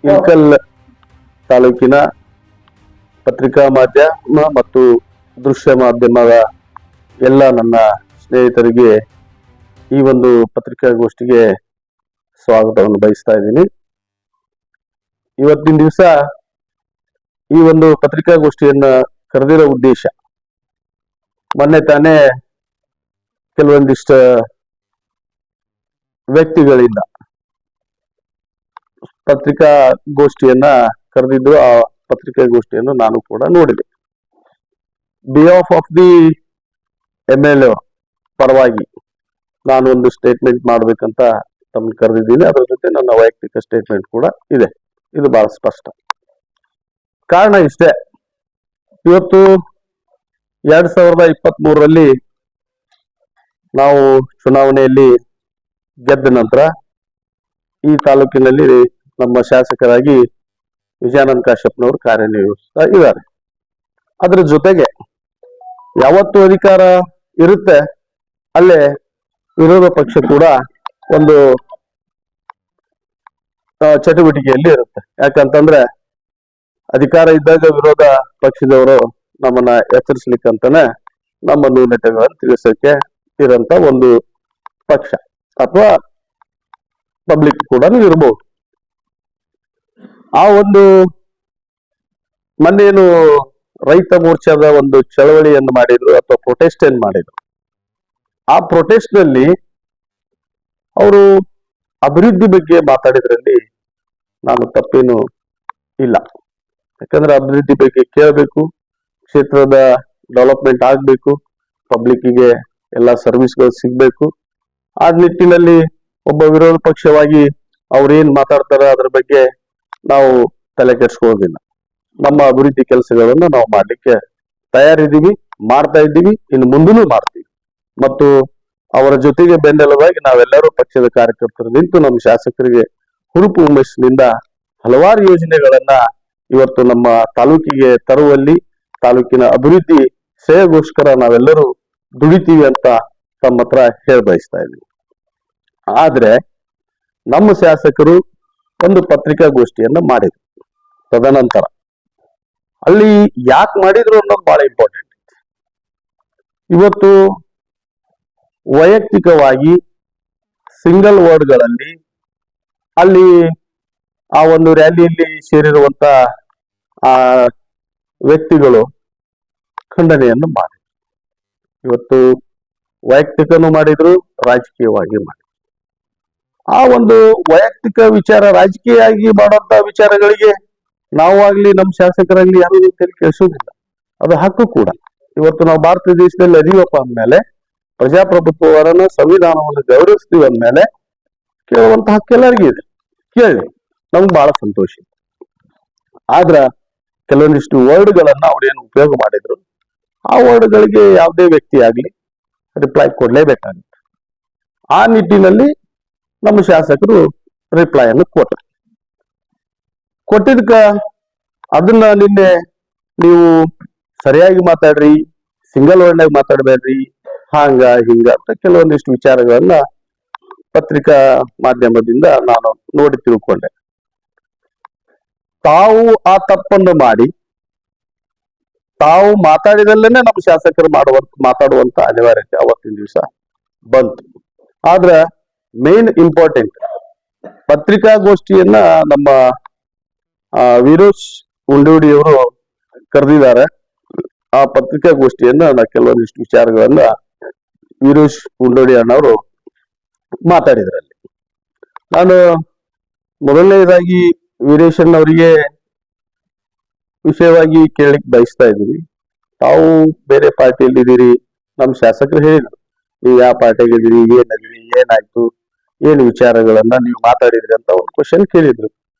ಇಳಕಲ್ ತಾಲೂಕಿನ ಪತ್ರಿಕಾ ಮಾಧ್ಯಮ ಮತ್ತು ದೃಶ್ಯ ಮಾಧ್ಯಮದ ಎಲ್ಲ ನನ್ನ ಸ್ನೇಹಿತರಿಗೆ ಈ ಒಂದು ಪತ್ರಿಕಾಗೋಷ್ಠಿಗೆ ಸ್ವಾಗತವನ್ನು ಬಯಸ್ತಾ ಇದ್ದೀನಿ. ಇವತ್ತಿನ ದಿವಸ ಈ ಒಂದು ಪತ್ರಿಕಾಗೋಷ್ಠಿಯನ್ನ ಕರೆದಿರೋ ಉದ್ದೇಶ, ಮೊನ್ನೆ ತಾನೇ ಕೆಲವೊಂದಿಷ್ಟು ವ್ಯಕ್ತಿಗಳಿಂದ ಪತ್ರಿಕಾಗೋಷ್ಠಿಯನ್ನ ಕರೆದಿದ್ದು, ಆ ಪತ್ರಿಕಾಗೋಷ್ಠಿಯನ್ನು ನಾನು ಕೂಡ ನೋಡಿದೆ. ಬಿಹಾಫ್ ಆಫ್ ದಿ MLA ಪರವಾಗಿ ನಾನು ಒಂದು ಸ್ಟೇಟ್ಮೆಂಟ್ ಮಾಡ್ಬೇಕಂತ ತಮ್ಮನ್ನು ಕರೆದಿದ್ದೀನಿ. ಅದರ ಜೊತೆ ನನ್ನ ವೈಯಕ್ತಿಕ ಸ್ಟೇಟ್ಮೆಂಟ್ ಕೂಡ ಇದೆ. ಇದು ಬಹಳ ಸ್ಪಷ್ಟ. ಕಾರಣ ಇಷ್ಟೇ, ಇವತ್ತು 2023ರಲ್ಲಿ ನಾವು ಚುನಾವಣೆಯಲ್ಲಿ ಗೆದ್ದ ನಂತರ ಈ ತಾಲೂಕಿನಲ್ಲಿ ನಮ್ಮ ಶಾಸಕರಾಗಿ ವಿಜಯಾನಂದ ಕಾಶ್ಯಪ್ನವರು ಕಾರ್ಯನಿರ್ವಹಿಸ್ತಾ ಇದ್ದಾರೆ. ಅದರ ಜೊತೆಗೆ ಯಾವತ್ತು ಅಧಿಕಾರ ಇರುತ್ತೆ ಅಲ್ಲೇ ವಿರೋಧ ಪಕ್ಷ ಕೂಡ ಒಂದು ಚಟುವಟಿಕೆಯಲ್ಲಿ ಇರುತ್ತೆ. ಯಾಕಂತಂದ್ರೆ ಅಧಿಕಾರ ಇದ್ದಾಗ ವಿರೋಧ ಪಕ್ಷದವರು ನಮ್ಮನ್ನ ಎಚ್ಚರಿಸ್ಲಿಕ್ಕಂತಾನೆ ನಮ್ಮ ನ್ಯೂನತೆಗಳನ್ನು ತಿಳಿಸಕ್ಕೆ ಇರಂತ ಒಂದು ಪಕ್ಷ ಅಥವಾ ಪಬ್ಲಿಕ್ ಕೂಡ ಇರಬಹುದು. ಆ ಒಂದು ಮೊನ್ನೇನು ರೈತ ಮೋರ್ಚಾದ ಒಂದು ಚಳವಳಿಯನ್ನು ಮಾಡಿದ್ರು ಅಥವಾ ಪ್ರೊಟೆಸ್ಟ್ ಏನ್ ಮಾಡಿದ್ರು, ಆ ಪ್ರೊಟೆಸ್ಟ್ ನಲ್ಲಿ ಅವರು ಅಭಿವೃದ್ಧಿ ಬಗ್ಗೆ ಮಾತಾಡಿದ್ರಲ್ಲಿ ನಾನು ತಪ್ಪೇನು ಇಲ್ಲ. ಯಾಕಂದ್ರೆ ಅಭಿವೃದ್ಧಿ ಬಗ್ಗೆ ಕೇಳಬೇಕು, ಕ್ಷೇತ್ರದ ಡೆವಲಪ್ಮೆಂಟ್ ಆಗ್ಬೇಕು, ಪಬ್ಲಿಕ್ಕಿಗೆ ಎಲ್ಲ ಸರ್ವಿಸ್ಗಳು ಸಿಗ್ಬೇಕು. ಆ ನಿಟ್ಟಿನಲ್ಲಿ ಒಬ್ಬ ವಿರೋಧ ಪಕ್ಷವಾಗಿ ಅವ್ರೇನ್ ಮಾತಾಡ್ತಾರ ಅದ್ರ ಬಗ್ಗೆ ನಾವು ತಲೆ ಕೆಡಿಸ್ಕೊಳ್ಳೋದಿಲ್ಲ. ನಮ್ಮ ಅಭಿವೃದ್ಧಿ ಕೆಲಸಗಳನ್ನು ನಾವು ಮಾಡ್ಲಿಕ್ಕೆ ತಯಾರಿದ್ದೀವಿ, ಮಾಡ್ತಾ ಇದ್ದೀವಿ, ಇನ್ನು ಮುಂದೂ ಮಾಡ್ತೀವಿ. ಮತ್ತು ಅವರ ಜೊತೆಗೆ ಬೆನ್ನೆಲುಬಾಗಿ ನಾವೆಲ್ಲರೂ ಪಕ್ಷದ ಕಾರ್ಯಕರ್ತರು ನಿಂತು ನಮ್ಮ ಶಾಸಕರಿಗೆ ಹುರುಪು ಹುಮ್ಮಸ್ಸಿನಿಂದ ಹಲವಾರು ಯೋಜನೆಗಳನ್ನ ಇವತ್ತು ನಮ್ಮ ತಾಲೂಕಿಗೆ ತರುವಲ್ಲಿ, ತಾಲೂಕಿನ ಅಭಿವೃದ್ಧಿ ಶ್ರೇಯಗೋಸ್ಕರ ನಾವೆಲ್ಲರೂ ದುಡಿತೀವಿ ಅಂತ ತಮ್ಮ ಹತ್ರ ಬಯಸ್ತಾ ಇದ್ದೀವಿ. ಆದ್ರೆ ನಮ್ಮ ಶಾಸಕರು ಒಂದು ಪತ್ರಿಕಾಗೋಷ್ಠಿಯನ್ನ ಮಾಡಿದ್ರು. ತದನಂತರ ಅಲ್ಲಿ ಯಾಕೆ ಮಾಡಿದ್ರು ಅನ್ನೋದು ಬಹಳ ಇಂಪಾರ್ಟೆಂಟ್. ಇವತ್ತು ವೈಯಕ್ತಿಕವಾಗಿ ಸಿಂಗಲ್ ವರ್ಡ್ಗಳಲ್ಲಿ ಅಲ್ಲಿ ಆ ಒಂದು ರ್ಯಾಲಿಯಲ್ಲಿ ಸೇರಿರುವಂತ ಆ ವ್ಯಕ್ತಿಗಳು ಖಂಡನೆಯನ್ನು ಮಾಡಿದ್ರು. ಇವತ್ತು ವೈಯಕ್ತಿಕನೂ ಮಾಡಿದ್ರು, ರಾಜಕೀಯವಾಗಿ ಮಾಡಿದ್ರು. ಆ ಒಂದು ವೈಯಕ್ತಿಕ ವಿಚಾರ ರಾಜಕೀಯವಾಗಿ ಮಾಡುವಂತ ವಿಚಾರಗಳಿಗೆ ನಾವು ಆಗ್ಲಿ ನಮ್ಮ ಶಾಸಕರಾಗ್ಲಿ ಯಾರು ತಲೆ ಕೆಡಿಸೋದಿಲ್ಲ. ಅದು ಹಕ್ಕು ಕೂಡ. ಇವತ್ತು ನಾವು ಭಾರತ ದೇಶದಲ್ಲಿ ಅದೀವಪ್ಪ ಅಂದ್ಮೇಲೆ, ಪ್ರಜಾಪ್ರಭುತ್ವವನ್ನ ಸಂವಿಧಾನವನ್ನು ಗೌರವಿಸ್ತೀವಿ ಅಂದ್ಮೇಲೆ ಕೇಳುವಂತ ಹಕ್ಕು ಎಲ್ಲರಿಗೂ ಇದೆ. ಕೇಳಿ, ನಮ್ಗೆ ಬಹಳ ಸಂತೋಷ. ಆದ್ರ ಕೆಲವೊಂದಿಷ್ಟು ವರ್ಡ್ಗಳನ್ನ ಅವ್ರೇನು ಉಪಯೋಗ ಮಾಡಿದ್ರು, ಆ ವರ್ಡ್ಗಳಿಗೆ ಯಾವುದೇ ವ್ಯಕ್ತಿ ಆಗ್ಲಿ ರಿಪ್ಲೈ ಕೊಡ್ಲೇಬೇಕಾಗುತ್ತೆ. ಆ ನಿಟ್ಟಿನಲ್ಲಿ ನಮ್ಮ ಶಾಸಕರು ರಿಪ್ಲೈ ಅನ್ನು ಕೊಟ್ಟಿದ್ಕ ಅದನ್ನ ನಿನ್ನೆ ನೀವು ಸರಿಯಾಗಿ ಮಾತಾಡ್ರಿ, ಸಿಂಗಲ್ ವರ್ಡ್ನಾಗ ಮಾತಾಡ್ಬೇಡ್ರಿ, ಹಾಂಗ ಹಿಂಗ ಅಂತ ಕೆಲವೊಂದಿಷ್ಟು ವಿಚಾರಗಳನ್ನ ಪತ್ರಿಕಾ ಮಾಧ್ಯಮದಿಂದ ನಾನು ನೋಡಿ ತಿಳ್ಕೊಂಡೆ. ತಾವು ಆ ತಪ್ಪನ್ನು ಮಾಡಿ ತಾವು ಮಾತಾಡಿದಲ್ಲೇನೆ ನಮ್ಮ ಶಾಸಕರು ಮಾತಾಡುವಂತ ಅನಿವಾರ್ಯತೆ ಅವತ್ತಿನ ದಿವಸ ಬಂತು. ಆದ್ರ ಮೇನ್ ಇಂಪಾರ್ಟೆಂಟ್ ಪತ್ರಿಕಾಗೋಷ್ಠಿಯನ್ನ ನಮ್ಮ ವೀರೋಶ್ ಉಂಡೋಡಿಯವರು ಕರೆದಿದ್ದಾರೆ. ಆ ಪತ್ರಿಕಾಗೋಷ್ಠಿಯನ್ನ ಕೆಲವೊಂದಿಷ್ಟು ವಿಚಾರಗಳನ್ನ ವೀರೋಶ್ ಉಂಡೋಡಿ ಅಣ್ಣವರು ಮಾತಾಡಿದ್ರಲ್ಲಿ ನಾನು ಮೊದಲನೇದಾಗಿ ವೀರೇಶ್ ಅಣ್ಣವರಿಗೆ ವಿಷಯವಾಗಿ ಕೇಳಲಿಕ್ಕೆ ಬಯಸ್ತಾ ಇದ್ದೀನಿ. ತಾವು ಬೇರೆ ಪಾರ್ಟಿಯಲ್ಲಿ ಇದ್ದೀರಿ, ನಮ್ಮ ಶಾಸಕರು ಹೇಳಿದ್ರು ನೀವು ಯಾವ ಪಾರ್ಟಿಗೆ ಇದ್ದೀರಿ, ಏನಾಯ್ತು, ಏನು ವಿಚಾರಗಳನ್ನ ನೀವು ಮಾತಾಡಿದ್ರಿ ಅಂತ ಒಂದು ಕ್ವಶನ್ ಕೇಳಿದ್ರು.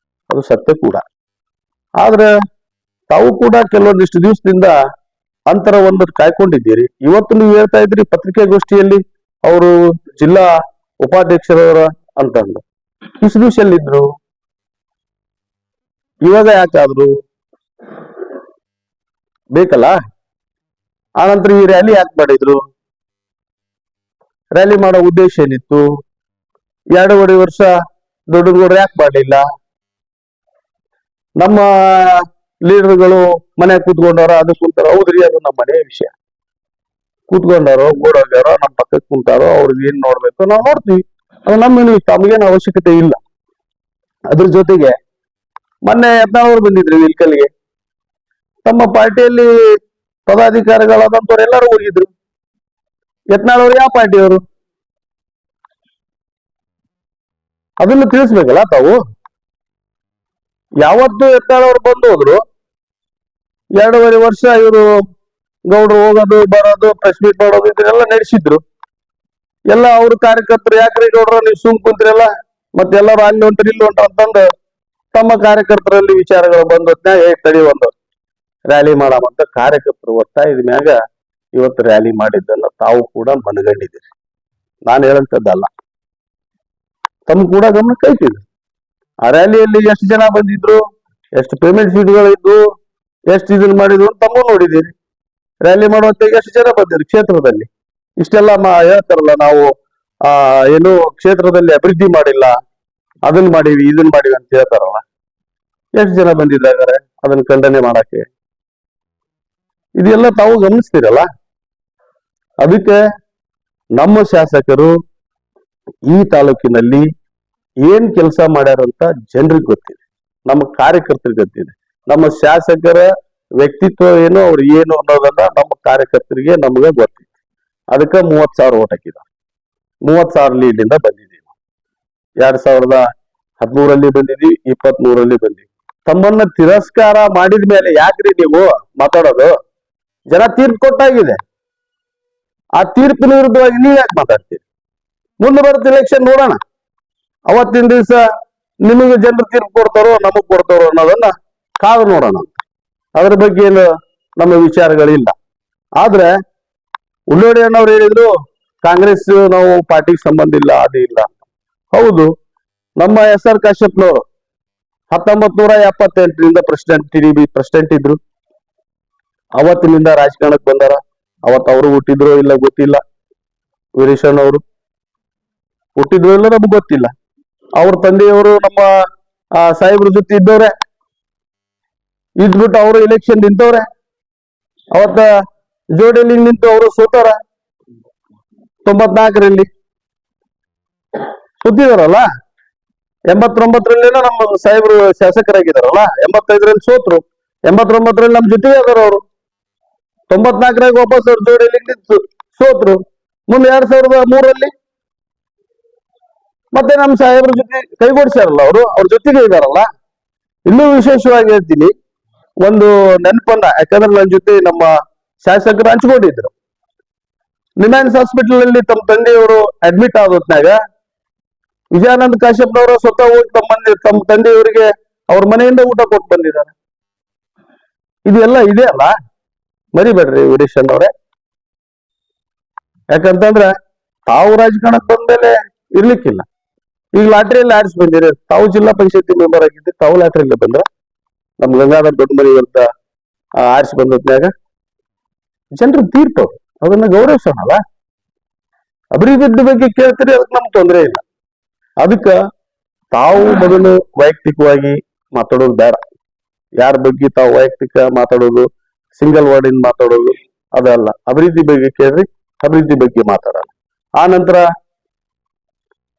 ಅದು ಸತ್ಯ ಕೂಡ. ಆದ್ರೆ ತಾವು ಕೂಡ ಕೆಲವೊಂದಿಷ್ಟು ದಿವಸದಿಂದ ಅಂತರವನ್ನು ಕಾಯ್ಕೊಂಡಿದ್ದೀರಿ. ಇವತ್ತು ನೀವು ಹೇಳ್ತಾ ಇದ್ರಿ ಪತ್ರಿಕಾಗೋಷ್ಠಿಯಲ್ಲಿ ಅವರು ಜಿಲ್ಲಾ ಉಪಾಧ್ಯಕ್ಷರವರ ಅಂತಂದು. ಇಷ್ಟು ದಿವಸ ಎಲ್ಲಿದ್ರು, ಇವಾಗ ಯಾಕಾದ್ರು ಬೇಕಲ್ಲ. ಆನಂತರ ಈ ರ್ಯಾಲಿ ಯಾಕೆ ಮಾಡಿದ್ರು, ರ್ಯಾಲಿ ಮಾಡೋ ಉದ್ದೇಶ ಏನಿತ್ತು? 2.5 ವರ್ಷ ದೊಡ್ಡಗೌಡರು ಯಾಕೆ ಮಾಡಲಿಲ್ಲ? ನಮ್ಮ ಲೀಡರ್ಗಳು ಮನೆ ಕೂತ್ಕೊಂಡಾರ, ಅದು ಕುಂತಾರ. ಹೌದ್ರಿ, ಅದು ನಮ್ಮ ಮನೆ ವಿಷಯ. ಕೂತ್ಕೊಂಡಾರೋ ಓಡೋಗ್ಯಾರೋ ನಮ್ಮ ಪಕ್ಕಕ್ಕೆ ಕುಂತಾರೋ ಅವ್ರಿಗೆ ಏನ್ ನೋಡ್ಬೇಕು ನಾವು ನೋಡ್ತೀವಿ. ಅದು ನಮ್ಗೇನು ತಮಗೇನು ಅವಶ್ಯಕತೆ ಇಲ್ಲ. ಅದ್ರ ಜೊತೆಗೆ ಮೊನ್ನೆ ಯತ್ನಾಳ್ ಬಂದಿದ್ರು ಇಲ್ಕಲ್ಗೆ. ತಮ್ಮ ಪಾರ್ಟಿಯಲ್ಲಿ ಪದಾಧಿಕಾರಿಗಳಾದಂತವ್ರು ಎಲ್ಲರೂ ಹೋಗಿದ್ರು. ಯತ್ನಾಳ್ ಅವ್ರು ಯಾವ ಪಾರ್ಟಿಯವರು? ಅದನ್ನು ತಿಳಿಸ್ಬೇಕಲ್ಲ ತಾವು. ಯಾವತ್ತು ಯತ್ನಾಳ್ ಅವ್ರು ಬಂದು ಹೋದ್ರು, 2.5 ವರ್ಷ ಇವರು ಗೌಡ್ರು ಹೋಗೋದು ಬರೋದು, ಪ್ರೆಸ್ ಮೀಟ್ ಮಾಡೋದು ಇದನ್ನೆಲ್ಲ ನಡೆಸಿದ್ರು. ಎಲ್ಲ ಅವ್ರ ಕಾರ್ಯಕರ್ತರು, ಯಾಕ್ರಿ ಗೌಡ್ರು ನೀವು ಸುಮ್ ಕುಂತ್ರೆಲ್ಲ, ಮತ್ತೆಲ್ಲರೂ ಅಲ್ಲಿ ಹೊಂಟ್ರಿ ಇಲ್ಲಿ ಹೊಂಟ್ರ ಅಂತಂದು ತಮ್ಮ ಕಾರ್ಯಕರ್ತರಲ್ಲಿ ವಿಚಾರಗಳು ಬಂದೊತ್ನ್ಯಾಗ ತಡಿ ಒಂದು ರ್ಯಾಲಿ ಮಾಡಾಮಂತ ಕಾರ್ಯಕರ್ತರು ಒತ್ತಾಯದ ಮ್ಯಾಗ ಇವತ್ತು ರ್ಯಾಲಿ ಮಾಡಿದ್ದನ್ನ ತಾವು ಕೂಡ ಮನಗಂಡಿದ್ದೀರಿ. ನಾನು ಹೇಳಂತದ್ದಲ್ಲ, ತಮ್ಮ ಕೂಡ ಗಮನಕ್ಕೆ ಐತಿದ್ರು. ಆ ರ್ಯಾಲಿಯಲ್ಲಿ ಎಷ್ಟು ಜನ ಬಂದಿದ್ರು, ಎಷ್ಟು ಪೇಮೆಂಟ್ ಸೀಟ್ಗಳಿದ್ದು, ಎಷ್ಟು ಇದನ್ನ ಮಾಡಿದ್ರು ಅಂತ ತಮ್ಮ ನೋಡಿದ್ದೀರಿ. ರ್ಯಾಲಿ ಮಾಡುವಂತ ಎಷ್ಟು ಜನ ಬಂದಿದ್ರು ಕ್ಷೇತ್ರದಲ್ಲಿ. ಇಷ್ಟೆಲ್ಲ ಹೇಳ್ತಾರಲ್ಲ, ನಾವು ಏನು ಕ್ಷೇತ್ರದಲ್ಲಿ ಅಭಿವೃದ್ಧಿ ಮಾಡಿಲ್ಲ, ಅದನ್ನ ಮಾಡೀವಿ ಇದನ್ನ ಮಾಡೀವಿ ಅಂತ ಹೇಳ್ತಾರಲ್ಲ. ಎಷ್ಟು ಜನ ಬಂದಿದ್ದಾರೆ ಅದನ್ನ ಖಂಡನೆ ಮಾಡಕ್ಕೆ? ಇದೆಲ್ಲ ತಾವು ಗಮನಿಸ್ತೀರಲ್ಲ. ಅದಕ್ಕೆ ನಮ್ಮ ಶಾಸಕರು ಈ ತಾಲೂಕಿನಲ್ಲಿ ಏನ್ ಕೆಲಸ ಮಾಡ್ಯಾರಂತ ಜನರಿಗೆ ಗೊತ್ತಿದೆ, ನಮ್ಮ ಕಾರ್ಯಕರ್ತರಿಗೆ ಗೊತ್ತಿದೆ. ನಮ್ಮ ಶಾಸಕರ ವ್ಯಕ್ತಿತ್ವ ಏನು, ಅವ್ರು ಏನು ಅನ್ನೋದನ್ನ ನಮ್ಮ ಕಾರ್ಯಕರ್ತರಿಗೆ ನಮ್ಗೆ ಗೊತ್ತಿದೆ. ಅದಕ್ಕೆ 30,000 ಓಟ್ ಹಾಕಿದ್ದಾರೆ. 30,000 ಲೀಡ್ನಿಂದ ಬಂದಿದ್ದೀವಿ. 2013 ಬಂದಿದ್ವಿ, 23 ಬಂದಿದ್ವಿ. ತಮ್ಮನ್ನ ತಿರಸ್ಕಾರ ಮಾಡಿದ ಮೇಲೆ ಯಾಕ್ರಿ ನೀವು ಮಾತಾಡೋದು? ಜನ ತೀರ್ಪು ಕೊಟ್ಟಾಗಿದೆ. ಆ ತೀರ್ಪಿನ ವಿರುದ್ಧವಾಗಿ ನೀವ್ ಯಾಕೆ ಮಾತಾಡ್ತೀರಿ? ಮುಂದೆ ಬರುತ್ತೆ ಎಲೆಕ್ಷನ್, ನೋಡೋಣ. ಅವತ್ತಿನ ದಿವಸ ನಿಮಗೆ ಜನರು ತೀರ್ಪು ಕೊಡ್ತಾರೋ ನಮಗ್ ಕೊಡ್ತಾರೋ ಅನ್ನೋದನ್ನ ಕಾದು ನೋಡೋಣ. ಅದ್ರ ಬಗ್ಗೆ ಏನು ನಮ್ಮ ವಿಚಾರಗಳಿಲ್ಲ. ಆದ್ರೆ ಉಳ್ಳೋಡಿ ಅಣ್ಣವ್ರು ಹೇಳಿದ್ರು ಕಾಂಗ್ರೆಸ್ ನಾವು ಪಾರ್ಟಿಗೆ ಸಂಬಂಧ ಇಲ್ಲ, ಅದು ಇಲ್ಲ. ಹೌದು, ನಮ್ಮ SR ಕಾಶ್ಯಪ್ನವರು 1978ರಿಂದ ಪ್ರೆಸಿಡೆಂಟ್, TDB ಪ್ರೆಸಿಡೆಂಟ್ ಇದ್ರು. ಅವತ್ತಿನಿಂದ ರಾಜಕಾರಣಕ್ಕೆ ಬಂದಾರ. ಅವತ್ತು ಅವರು ಹುಟ್ಟಿದ್ರು ಇಲ್ಲ ಗೊತ್ತಿಲ್ಲ. ವೀರೇಶಣ್ಣ ಅವರು ಹುಟ್ಟಿದ್ರು ಇಲ್ಲ ನಮ್ಗೆ ಗೊತ್ತಿಲ್ಲ. ಅವ್ರ ತಂದೆಯವರು ನಮ್ಮ ಸಾಹೇಬ್ರ ಜೊತೆ ಇದ್ದವ್ರೆ, ಇದ್ಬಿಟ್ಟು ಅವರು ಎಲೆಕ್ಷನ್ ನಿಂತವ್ರೆ. ಅವತ್ತ ಜೋಡಿಯಲ್ಲಿ ನಿಂತು ಅವರು ಸೋತಾರ. 94ರಲ್ಲಿ ಸೋತಿದಾರಲ್ಲ. 89ರಲ್ಲೇನೋ ನಮ್ಮ ಸಾಹೇಬ್ರು ಶಾಸಕರಾಗಿದಾರಲ್ಲ. 85ರಲ್ಲಿ ಸೋತ್ರು. 89ರಲ್ಲಿ ನಮ್ ಜೊತೆಗೆ ಅದಾರ ಅವರು. 94ರಾಗ ವಾಪಸ್ ಅವ್ರ ಜೋಡಿಯಲ್ಲಿ ನಿಂತು ಸೋತ್ರು. ಮುಂದೆ 2003ರಲ್ಲಿ ಮತ್ತೆ ನಮ್ಮ ಸಾಹೇಬ್ರ ಜೊತೆ ಕೈಗೂಡಿಸ್ಯಾರಲ್ಲ ಅವರು, ಅವ್ರ ಜೊತೆಗೆ ಇದಾರಲ್ಲ. ಇನ್ನೂ ವಿಶೇಷವಾಗಿ ಹೇಳ್ತೀನಿ, ಒಂದು ನೆನಪನ್ನ, ಯಾಕಂದ್ರೆ ನನ್ನ ಜೊತೆ ನಮ್ಮ ಶಾಸಕರು ಹಂಚ್ಕೊಂಡಿದ್ರು. ನಿಮ್ಯಾನ್ಸ್ ಹಾಸ್ಪಿಟಲ್ ಅಲ್ಲಿ ತಮ್ಮ ತಂದೆಯವರು ಅಡ್ಮಿಟ್ ಆದೊತ್ನಾಗ ವಿಜಯಾನಂದ ಕಾಶ್ಯಪ್ನವರು ಸ್ವತಃ ಹೋಗಿ ತಮ್ಮ ತಂದೆಯವರಿಗೆ ಅವ್ರ ಮನೆಯಿಂದ ಊಟ ಕೊಟ್ಟು ಬಂದಿದ್ದಾರೆ. ಇದೆಲ್ಲ ಇದೆ ಅಲ್ಲ, ಮರಿಬೇಡ್ರಿ ವೀರೇಶನ್ ಅವರೇ. ಯಾಕಂತಂದ್ರೆ ತಾವು ರಾಜಕಾರಣಕ್ಕೆ ಬಂದ್ಮೇಲೆ ಇರ್ಲಿಕ್ಕಿಲ್ಲ. ಈಗ ಲಾಟ್ರಿಯಲ್ಲಿ ಆರಿಸಿ ಬಂದಿರಿ. ತಾವು ಜಿಲ್ಲಾ ಪಂಚಾಯತಿ ಮೆಂಬರ್ ಆಗಿದ್ದೆ, ತಾವು ಲಾಟ್ರಿಯಲ್ಲಿ ಬಂದ್ರ. ನಮ್ ಗಂಗಾಧರ್ ದೊಡ್ಡಮನಿ ಅಂತ ಆರಿಸಿ ಬಂದದ್ನಾಗ ಜನರ ತೀರ್ಪು, ಅದನ್ನ ಗೌರವಿಸೋಣಲ್ಲ. ಅಭಿವೃದ್ಧಿ ಬಗ್ಗೆ ಕೇಳ್ತೀರಿ, ಅದಕ್ಕೆ ನಮ್ಗೆ ತೊಂದರೆ ಇಲ್ಲ. ಅದಕ್ಕ ತಾವು ಮೊದಲು ವೈಯಕ್ತಿಕವಾಗಿ ಮಾತಾಡೋದು ಬೇಡ. ಯಾರ ಬಗ್ಗೆ ತಾವು ವೈಯಕ್ತಿಕ ಮಾತಾಡೋದು, ಸಿಂಗಲ್ ವರ್ಡ್ ಇಂದ ಮಾತಾಡೋದು ಅದಲ್ಲ. ಅಭಿವೃದ್ಧಿ ಬಗ್ಗೆ ಕೇಳ್ರಿ, ಅಭಿವೃದ್ಧಿ ಬಗ್ಗೆ ಮಾತಾಡೋಣ. ಆ ನಂತರ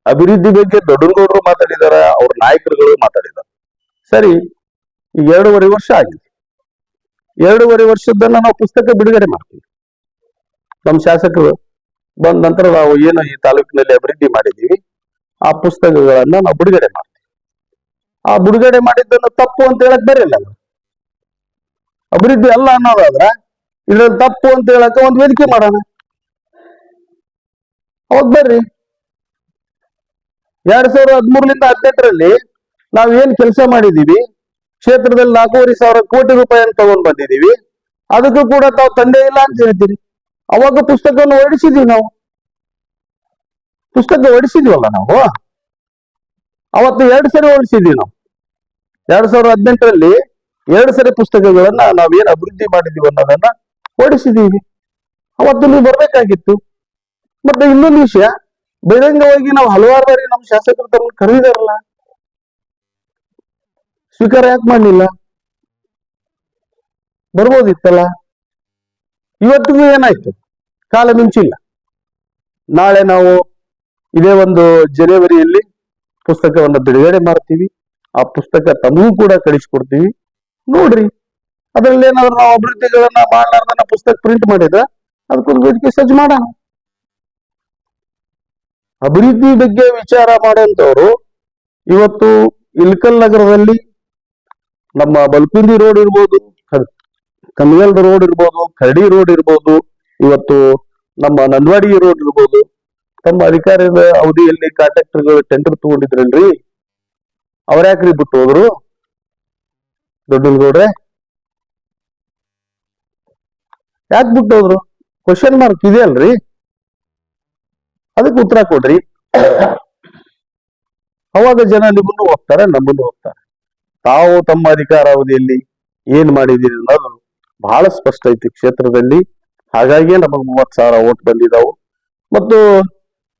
ಅಭಿವೃದ್ಧಿ ಬಗ್ಗೆ ದೊಡ್ಡಗೌಡರು ಮಾತಾಡಿದಾರ, ಅವ್ರ ನಾಯಕರುಗಳು ಮಾತಾಡಿದಾರೆ. ಸರಿ, ಈಗ 2.5 ವರ್ಷ ಆಗಿದೆ. 2.5 ವರ್ಷದನ್ನ ನಾವು ಪುಸ್ತಕ ಬಿಡುಗಡೆ ಮಾಡ್ತೀವಿ. ನಮ್ಮ ಶಾಸಕರು ಬಂದ ನಂತರ ನಾವು ಏನು ಈ ತಾಲೂಕಿನಲ್ಲಿ ಅಭಿವೃದ್ಧಿ ಮಾಡಿದ್ದೀವಿ ಆ ಪುಸ್ತಕಗಳನ್ನ ನಾವು ಬಿಡುಗಡೆ ಮಾಡ್ತೀವಿ. ಆ ಬಿಡುಗಡೆ ಮಾಡಿದ್ದನ್ನು ತಪ್ಪು ಅಂತ ಹೇಳಕ್ ಬರಲ್ಲ. ಅಭಿವೃದ್ಧಿ ಅಲ್ಲ ಅನ್ನೋದಾದ್ರ ಇದ್ರಲ್ಲಿ ತಪ್ಪು ಅಂತ ಹೇಳಕ ಒಂದು ವೇದಿಕೆ ಮಾಡೋಣ. ಅವಾಗ ಬರ್ರಿ. 2013ರಿಂದ 18ರಲ್ಲಿ ನಾವ್ ಏನ್ ಕೆಲಸ ಮಾಡಿದೀವಿ, ಕ್ಷೇತ್ರದಲ್ಲಿ 4,500 ಕೋಟಿ ರೂಪಾಯಿಯನ್ನು ತಗೊಂಡ್ ಬಂದಿದೀವಿ. ಅದಕ್ಕೂ ಕೂಡ ತಾವು ತಂದೆ ಇಲ್ಲ ಅಂತ ಹೇಳ್ತೀರಿ. ಅವಾಗ ಪುಸ್ತಕವನ್ನು ಹೊರಡಿಸಿದೀವಿ. ನಾವು ಪುಸ್ತಕ ಹೊರಡಿಸಿದ್ವಲ್ಲ. ನಾವು ಅವತ್ತು 2 ಸರಿ ಹೊರಡಿಸಿದೀವಿ. ನಾವು 2018ರಲ್ಲಿ 2 ಸರಿ ಪುಸ್ತಕಗಳನ್ನ ನಾವೇನ್ ಅಭಿವೃದ್ಧಿ ಮಾಡಿದೀವಿ ಅನ್ನೋದನ್ನ ಹೊರಡಿಸಿದೀವಿ. ಅವತ್ತು ನೀವು ಬರ್ಬೇಕಾಗಿತ್ತು. ಮತ್ತೆ ಇನ್ನೊಂದು ವಿಷಯ, ಬಹಿರಂಗವಾಗಿ ನಾವು ಹಲವಾರು ಬಾರಿ ನಮ್ಮ ಶಾಸಕರು ತಮ್ಮ ಕರೆದಿದಾರಲ್ಲ, ಸ್ವೀಕಾರ ಯಾಕೆ ಮಾಡಲಿಲ್ಲ? ಬರ್ಬೋದಿತ್ತಲ್ಲ. ಇವತ್ತಿಗೂ ಏನಾಯ್ತು? ಕಾಲ ಮಿಂಚಿಲ್ಲ. ನಾಳೆ ನಾವು ಇದೇ ಒಂದು ಜನವರಿಯಲ್ಲಿ ಪುಸ್ತಕವನ್ನು ಬಿಡುಗಡೆ ಮಾಡ್ತೀವಿ. ಆ ಪುಸ್ತಕ ತಮಗೂ ಕೂಡ ಕಳಿಸ್ಕೊಡ್ತೀವಿ, ನೋಡ್ರಿ. ಅದ್ರಲ್ಲಿ ಏನಾದ್ರು ನಾವು ಅಭಿವೃದ್ಧಿಗಳನ್ನ ಮಾಡಲಾರ್ದನ್ನ ಪುಸ್ತಕ ಪ್ರಿಂಟ್ ಮಾಡಿದ್ರೆ ಅದಕ್ಕೊಂದು ವೇದಿಕೆ ಸಜ್ಜು ಮಾಡೋಣ. ಅಭಿವೃದ್ಧಿ ಬಗ್ಗೆ ವಿಚಾರ ಮಾಡುವಂತವ್ರು ಇವತ್ತು ಇಲ್ಕಲ್ ನಗರದಲ್ಲಿ ನಮ್ಮ ಬಲ್ಕುಂದಿ ರೋಡ್ ಇರ್ಬೋದು, ಕನ್ಗಲ್ ರೋಡ್ ಇರ್ಬೋದು, ಕರಡಿ ರೋಡ್ ಇರ್ಬೋದು, ಇವತ್ತು ನಮ್ಮ ನಂದವಾಡಿ ರೋಡ್ ಇರ್ಬೋದು, ತಮ್ಮ ಅಧಿಕಾರದ ಅವಧಿಯಲ್ಲಿ ಕಾಂಟ್ರಾಕ್ಟರ್ಗಳು ಟೆಂಡರ್ ತಗೊಂಡಿದ್ರಲ್ರಿ, ಅವ್ರ್ಯಾಕ್ರಿ ಬಿಟ್ಟು ಹೋದ್ರು? ದೊಡ್ಡಗೌಡ್ರೆ ಯಾಕೆ ಬಿಟ್ಟು ಹೋದ್ರು? ಕ್ವಶನ್ ಮಾರ್ಕ್ ಇದೆ ಅಲ್ರಿ, ಅದಕ್ಕೆ ಉತ್ತರ ಕೊಡ್ರಿ. ಅವಾಗ ಜನ ನಿಮ್ಮನ್ನು ಹೋಗ್ತಾರೆ, ನಮ್ಮನ್ನು ಹೋಗ್ತಾರೆ. ತಾವು ತಮ್ಮ ಅಧಿಕಾರಾವಧಿಯಲ್ಲಿ ಏನ್ ಮಾಡಿದ್ದೀರಿ ಅನ್ನೋದು ಬಹಳ ಸ್ಪಷ್ಟ ಐತಿ ಕ್ಷೇತ್ರದಲ್ಲಿ. ಹಾಗಾಗಿ ನಮಗ್ 30,000 ಓಟ್ ಬಂದಿದ್ದಾವು. ಮತ್ತು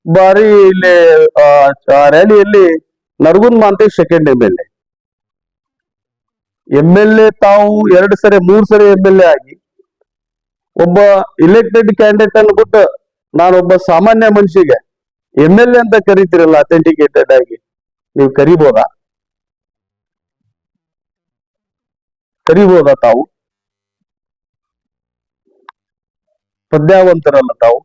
ಬಾರಿ ಇಲ್ಲಿ ರ್ಯಾಲಿಯಲ್ಲಿ ನರಗುಂದ್ ಮಾಂತೇಶ್ ಸೆಕೆಂಡ್ MLA ತಾವು 2 ಸರಿ 3 ಸರಿ MLA ಆಗಿ ಒಬ್ಬ ಇಲೆಕ್ಟೆಡ್ ಕ್ಯಾಂಡಿಡೇಟ್ ಅನ್ನು ಬಿಟ್ಟು ನಾನೊಬ್ಬ ಸಾಮಾನ್ಯ ಮನುಷ್ಯಗೆ MLA ಅಂತ ಕರಿತೀರಲ್ಲ, ಅಥೆಂಟಿಕೇಟೆಡ್ ಆಗಿ ನೀವು ಕರಿಬೋದಾ? ತಾವು ಪ್ರಜ್ಞಾವಂತರಲ್ಲ ತಾವು?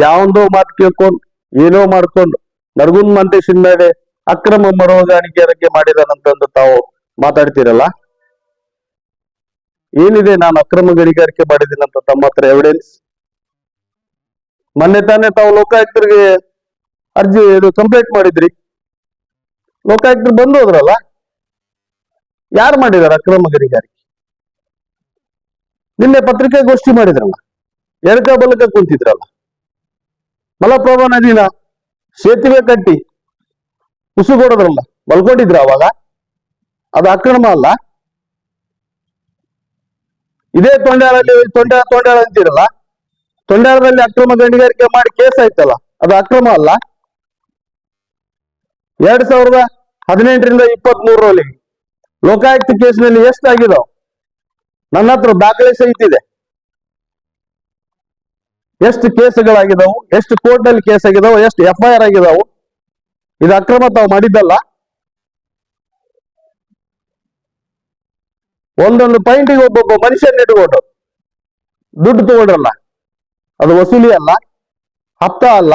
ಯಾವೊಂದೋ ಮಾತು ಕೇಳ್ಕೊಂಡು ಏನೋ ಮಾಡ್ಕೊಂಡು ನರಗುಂದ್ ಮಾಂತೇಶನ್ ಮೇಲೆ ಅಕ್ರಮ ಮರುಗಾಣಿಕೆ ಮಾಡಿದಾನಂತಂದು ತಾವು ಮಾತಾಡ್ತೀರಲ್ಲ. ಏನಿದೆ ನಾನು ಅಕ್ರಮ ಗಣಿಗಾರಿಕೆ ಮಾಡಿದ್ದೀನಂತ ತಮ್ಮ ಹತ್ರ ಎವಿಡೆನ್ಸ್? ಮೊನ್ನೆ ತಾನೇ ತಾವು ಲೋಕಾಯುಕ್ತರಿಗೆ ಕಂಪ್ಲೇಂಟ್ ಮಾಡಿದ್ರಿ. ಲೋಕಾಯುಕ್ತರು ಬಂದು ಹೋದ್ರಲ್ಲ. ಯಾರು ಮಾಡಿದಾರ ಅಕ್ರಮ ಗಣಿಗಾರಿಕೆ? ನಿನ್ನೆ ಪತ್ರಿಕಾಗೋಷ್ಠಿ ಮಾಡಿದ್ರಲ್ಲ, ಎಡಕ ಬಲಕ ಕುಂತಿದ್ರಲ್ಲ. ಮಲಪ್ರಭಾ ನದಿನ ಸೇತುವೆ ಕಟ್ಟಿ ಉಸುಗೊಡದ್ರಲ್ಲ, ಮಲ್ಕೊಂಡಿದ್ರ ಅವಾಗ? ಅದು ಅಕ್ರಮ ಅಲ್ಲ? ಇದೇ ತೊಂಡ್ಯಾಳ ಅಂತೀರಲ್ಲ, ತೊಂಡ್ಯಾಳದಲ್ಲಿ ಅಕ್ರಮ ಗಣಿಗಾರಿಕೆ ಮಾಡಿ ಕೇಸ್ ಆಯ್ತಲ್ಲ, ಅದು ಅಕ್ರಮ ಅಲ್ಲ? 2018ರಿಂದ 23ರವರೆಗೆ ಲೋಕಾಯುಕ್ತ ಕೇಸ್ನಲ್ಲಿ ಎಷ್ಟಾಗಿದಾವ? ನನ್ನ ಹತ್ರ ದಾಖಲೆ ಸಹಿತ ಇದೆ. ಎಷ್ಟು ಕೇಸ್ಗಳಾಗಿದಾವು, ಎಷ್ಟು ಕೋರ್ಟ್ ನಲ್ಲಿ ಕೇಸ್ ಆಗಿದಾವು, ಎಷ್ಟು FIR ಆಗಿದಾವು. ಇದು ಅಕ್ರಮ ತಾವು ಮಾಡಿದ್ದಲ್ಲ. ಒಂದೊಂದು ಪಾಯಿಂಟಿಗೆ ಒಬ್ಬೊಬ್ಬ ಮನುಷ್ಯನ ಇಟ್ಕೊಂಡು ದುಡ್ಡು ತಗೊಂಡ್ರಲ್ಲ, ಅದು ವಸೂಲಿ ಅಲ್ಲ, ಹಪ್ತ ಅಲ್ಲ.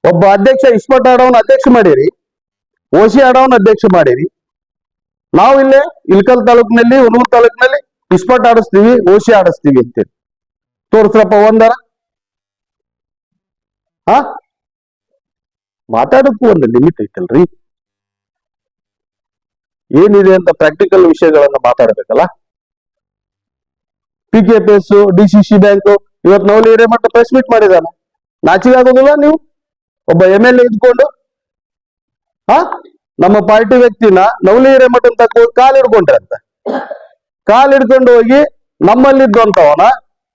ಒಬ್ಬ ಅಧ್ಯಕ್ಷ ಇಸ್ಪಟ್ ಆಡೋನ್ ಅಧ್ಯಕ್ಷ ಮಾಡಿರಿ, ಓಸಿ ಆಡೋನ್ ಅಧ್ಯಕ್ಷ ಮಾಡಿರಿ. ನಾವು ಇಲ್ಲೇ ಇಲ್ಕಲ್ ತಾಲೂಕಿನಲ್ಲಿ, ಹುಣೂರ್ ತಾಲೂಕಿನಲ್ಲಿ ಇಸ್ಪಟ್ ಆಡಿಸ್ತೀವಿ, ಓಸಿ ಆಡಿಸ್ತೀವಿ ಅಂತೇಳಿ ತೋರ್ಸ್ರಪ್ಪ ಒಂದರ. ಮಾತಾಡಕ್ಕೂ ಒಂದು ಲಿಮಿಟ್ ಐತಲ್ರಿ. ಏನಿದೆ ಅಂತ ಪ್ರಾಕ್ಟಿಕಲ್ ವಿಷಯಗಳನ್ನ ಮಾತಾಡಬೇಕಲ್ಲ. PKPS, DCC ಬ್ಯಾಂಕ್ ಇವತ್ತು ನವಲಿ ಹಿರೇಮಠ ಪ್ರೆಸ್ ಮೀಟ್ ಮಾಡಿದಾನ. ನಾಚಿಕೆ ಆಗೋದಿಲ್ಲ ನೀವು? ಒಬ್ಬ MLA ಇದ್ಕೊಂಡು ನಮ್ಮ ಪಾರ್ಟಿ ವ್ಯಕ್ತಿನ ನವಲಿ ಹಿರೇಮಠ ಅಂತ ಕಾಲ್ ಹಿಡ್ಕೊಂಡ್ರಂತ. ಕಾಲ್ ಹಿಡ್ಕೊಂಡು ಹೋಗಿ ನಮ್ಮಲ್ಲಿದ್ದಂತವನ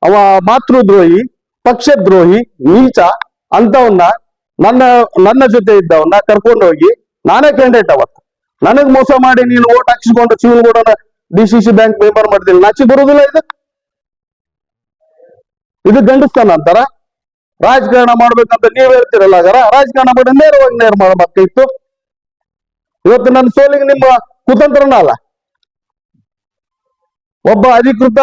ಅವ ಮಾತೃದ್ರೋಹಿ, ಪಕ್ಷದ್ರೋಹಿ, ನೀಚ ಅಂತವನ್ನ ನನ್ನ ಜೊತೆ ಇದ್ದವನ್ನ ಕರ್ಕೊಂಡು ಹೋಗಿ ನಾನೇ ಕ್ಯಾಂಡಿಡೇಟ್ ಅವತ್ತು ನನಗ್ ಮೋಸ ಮಾಡಿ ನೀನು ಓಟ್ ಹಾಕಿಸ್ಕೊಂಡು ಶಿವನಗೌಡನ DCC ಬ್ಯಾಂಕ್ ಮೆಂಬರ್ ಮಾಡ್ತೀನಿ. ನಾಚಿ ಬರುವುದಿಲ್ಲ ಇದು ಗಂಡಸ್ತಾನ ಅಂತಾರ? ರಾಜಕಾರಣ ಮಾಡ್ಬೇಕಂತ ನೀವ್ ಹೇಳ್ತಿರಲ್ಲ, ರಾಜಕಾರಣ ಮಾಡಿ ನೇರವಾಗಿ ಮಾಡ್ಬೇಕಿತ್ತು. ಇವತ್ತು ನನ್ನ ಸೋಲಿಗೆ ನಿಮ್ಮ ಕುತಂತ್ರನ ಅಲ್ಲ. ಒಬ್ಬ ಅಧಿಕೃತ